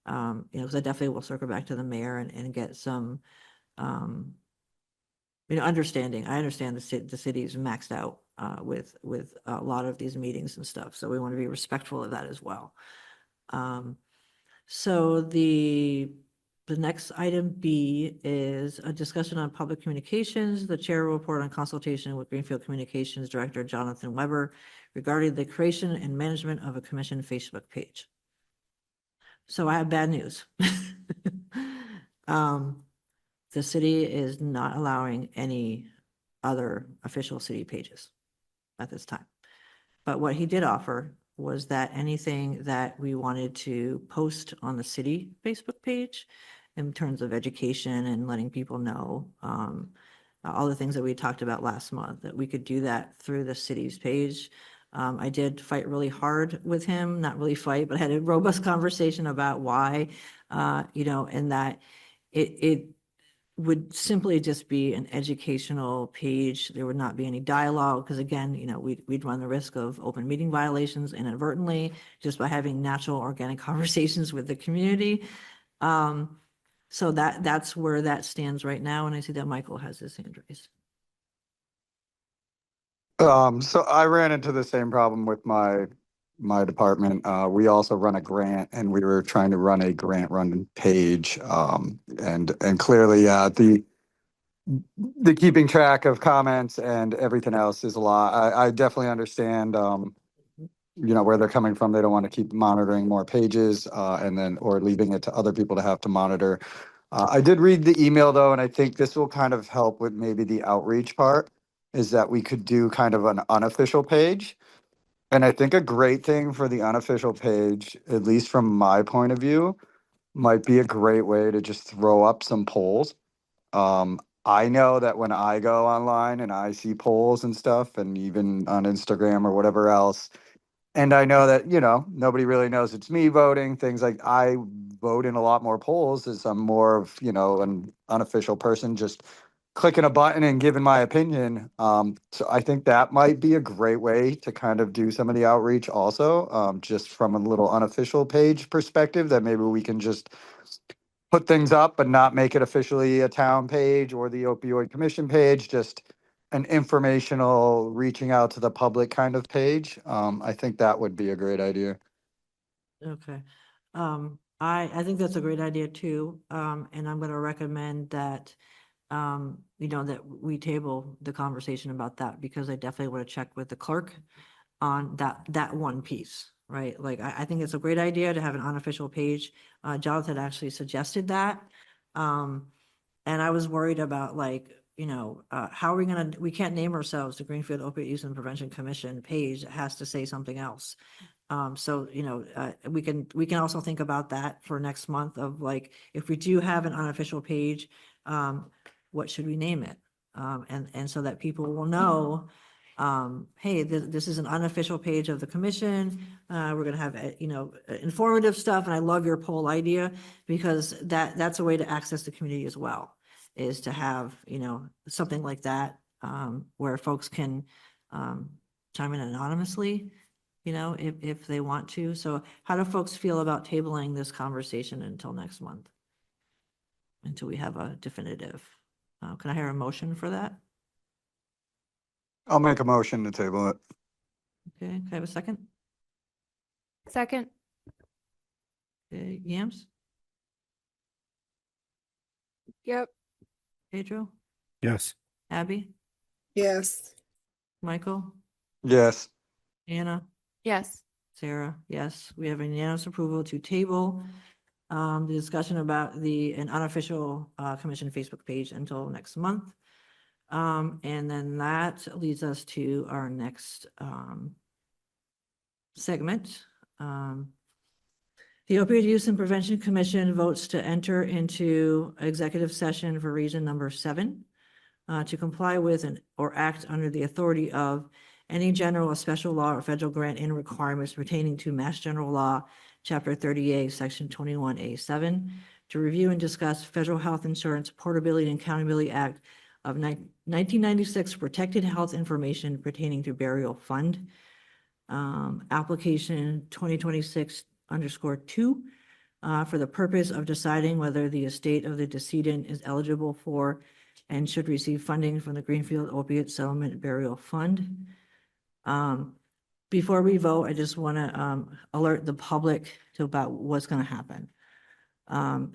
because I definitely will circle back to the mayor and get some, understanding. I understand the city's maxed out with a lot of these meetings and stuff, so we want to be respectful of that as well. So the next item B is a discussion on public communications. The chair will report on consultation with Greenfield Communications Director Jonathan Weber regarding the creation and management of a commission Facebook page. So I have bad news. The city is not allowing any other official city pages at this time. But what he did offer was that anything that we wanted to post on the city Facebook page in terms of education and letting people know, all the things that we talked about last month, that we could do that through the city's page. I did fight really hard with him, not really fight, but I had a robust conversation about why, and that it would simply just be an educational page. There would not be any dialogue, because again, we'd run the risk of open meeting violations inadvertently just by having natural organic conversations with the community. So that's where that stands right now. And I see that Michael has his hand raised. So I ran into the same problem with my department. We also run a grant, and we were trying to run a grant run page. And clearly, the keeping track of comments and everything else is a lot. I definitely understand, where they're coming from. They don't want to keep monitoring more pages, or leaving it to other people to have to monitor. I did read the email though, and I think this will kind of help with maybe the outreach part, is that we could do kind of an unofficial page. And I think a great thing for the unofficial page, at least from my point of view, might be a great way to just throw up some polls. I know that when I go online and I see polls and stuff, and even on Instagram or whatever else, and I know that, nobody really knows it's me voting, things like I vote in a lot more polls as I'm more of, an unofficial person, just clicking a button and giving my opinion. So I think that might be a great way to kind of do some of the outreach also, just from a little unofficial page perspective, that maybe we can just put things up but not make it officially a town page or the opioid commission page, just an informational reaching out to the public kind of page. I think that would be a great idea. Okay. I think that's a great idea too. And I'm going to recommend that, that we table the conversation about that, because I definitely want to check with the clerk on that one piece, right? Like, I think it's a great idea to have an unofficial page. Jonathan actually suggested that. And I was worried about like, how are we can't name ourselves the Greenfield Opiate Use and Prevention Commission page. It has to say something else. So, we can also think about that for next month of like, if we do have an unofficial page, what should we name it? And so that people will know, hey, this is an unofficial page of the commission. We're gonna have, informative stuff, and I love your poll idea, because that's a way to access the community as well, is to have, something like that, where folks can, chime in anonymously you know, if they want to. So how do folks feel about tabling this conversation until next month? Until we have a definitive. Can I hear a motion for that? I'll make a motion to table it. Okay, can I have a second? Second. Okay, Yams, Yep. Pedro, Yes. Abby, Yes. Michael, Yes. Anna, Yes. Sarah, yes, we have unanimous approval to table the discussion about an unofficial commission Facebook page until next month. And then that leads us to our next segment. The Opioid Use and Prevention Commission votes to enter into executive session for reason number 7 to comply with or act under the authority of any general or special law or federal grant and requirements pertaining to Mass General Law, Chapter 38, Section 21A7, to review and discuss Federal Health Insurance Portability and Accountability Act of 1996 protected health information pertaining to burial fund. Application 2026_2 for the purpose of deciding whether the estate of the decedent is eligible for and should receive funding from the Greenfield Opiate Settlement Burial Fund. Before we vote, I just want to alert the public to about what's going to happen.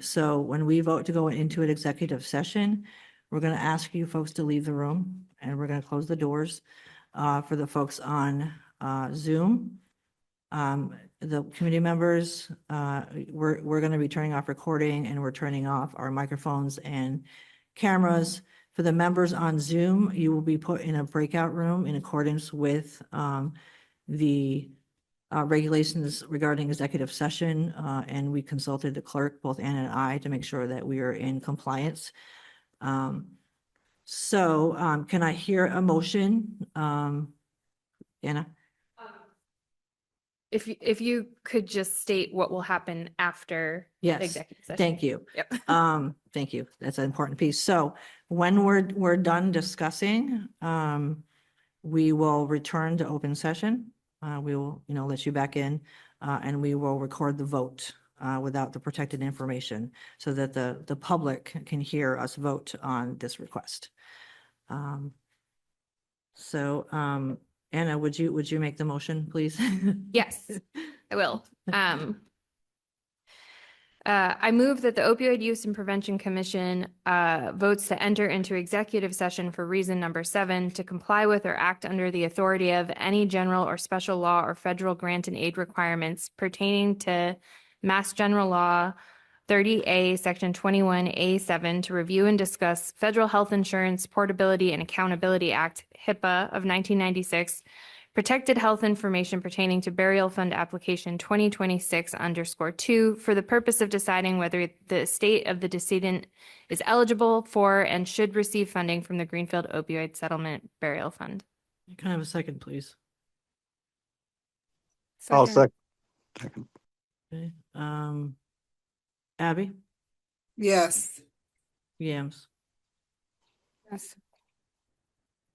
So when we vote to go into an executive session, we're going to ask you folks to leave the room, and we're going to close the doors for the folks on Zoom. The committee members, we're going to be turning off recording, and we're turning off our microphones and cameras. For the members on Zoom, you will be put in a breakout room in accordance with the regulations regarding executive session, and we consulted the clerk, both Ann and I, to make sure that we are in compliance. So can I hear a motion? Anna? If you could just state what will happen after the Yes, executive session. thank you. Yep. Thank you. That's an important piece. So when we're done discussing, we will return to open session. We will, let you back in, and we will record the vote without the protected information so that the public can hear us vote on this request. So Anna, would you make the motion, please? Yes, I will. I move that the Opioid Use and Prevention Commission votes to enter into executive session for reason number 7 to comply with or act under the authority of any general or special law or federal grant and aid requirements pertaining to Mass General Law 30A, Section 21A7, to review and discuss Federal Health Insurance Portability and Accountability Act, HIPAA of 1996, protected health information pertaining to burial fund application 2026_2 for the purpose of deciding whether the estate of the decedent is eligible for and should receive funding from the Greenfield Opioid Settlement Burial Fund. Can I have a second, please? I'll Second. second. Okay. Abby? Yes. Yams? Yes.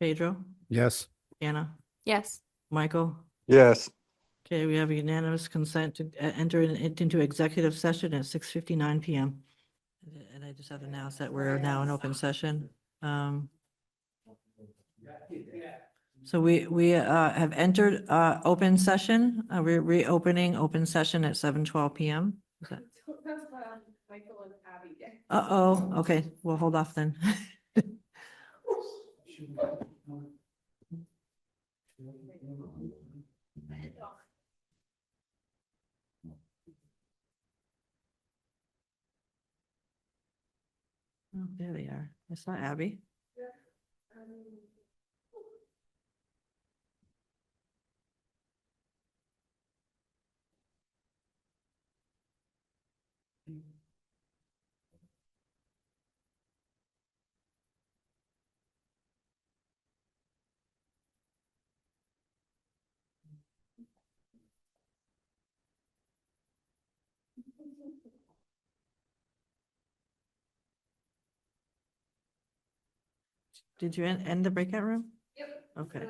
Pedro? Yes. Anna? Yes. Michael? Yes. Okay, we have unanimous consent to enter into executive session at 6:59 PM. And I just have to announce that we're now in open session. So we have entered open session. We're reopening open session at 7:12 PM. Is that- Uh-oh, okay, we'll hold off then. Oh, there they are. I saw Abby. Did you end the breakout room? Yep. Okay.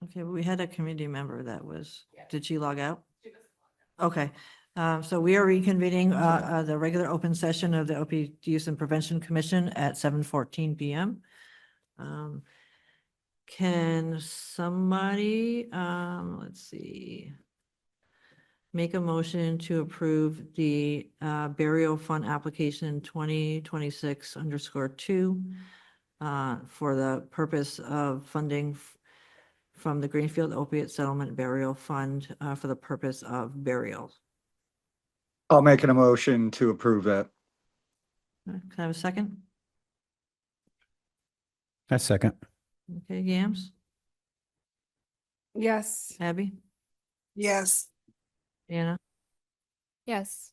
Okay, we had a committee member that was, did she log out? Okay, so we are reconvening, the regular open session of the Opioid Use and Prevention Commission at 7:14 PM. Can somebody, let's see, make a motion to approve the, burial fund application 2026_2, for the purpose of funding from the Greenfield Opiate Settlement Burial Fund, for the purpose of burials. I'll make an emotion to approve that. Can I have a second? That's second. Okay, Yams, Yes. Abby, Yes. Anna, Yes.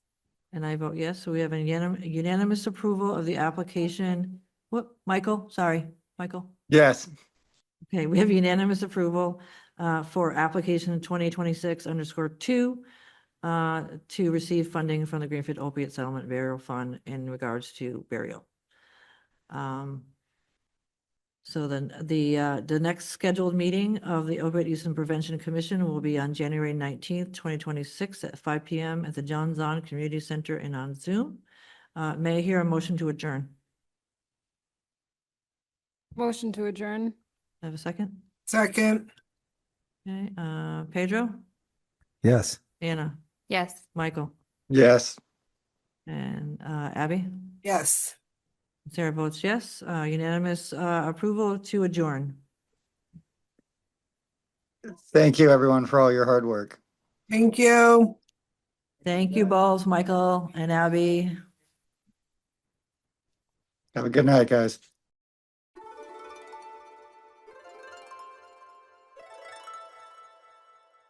and I vote yes. So we have a unanimous approval of the application. What, Michael? Sorry, Michael. Yes. Okay, we have unanimous approval for application 2026_2 to receive funding from the Greenfield Opiate Settlement Burial Fund in regards to burial. So then the next scheduled meeting of the Opioid Use and Prevention Commission will be on January 19th, 2026 at 5 PM at the John Zahn Community Center and on Zoom. May I hear a motion to adjourn? Motion to adjourn. Have a second? Second. Okay, Pedro, Yes. Anna, Yes. Michael, Yes. and Abby? Yes. Sarah votes yes. Unanimous approval to adjourn. Thank you, everyone, for all your hard work. Thank you. Thank you both, Michael and Abby. Have a good night, guys.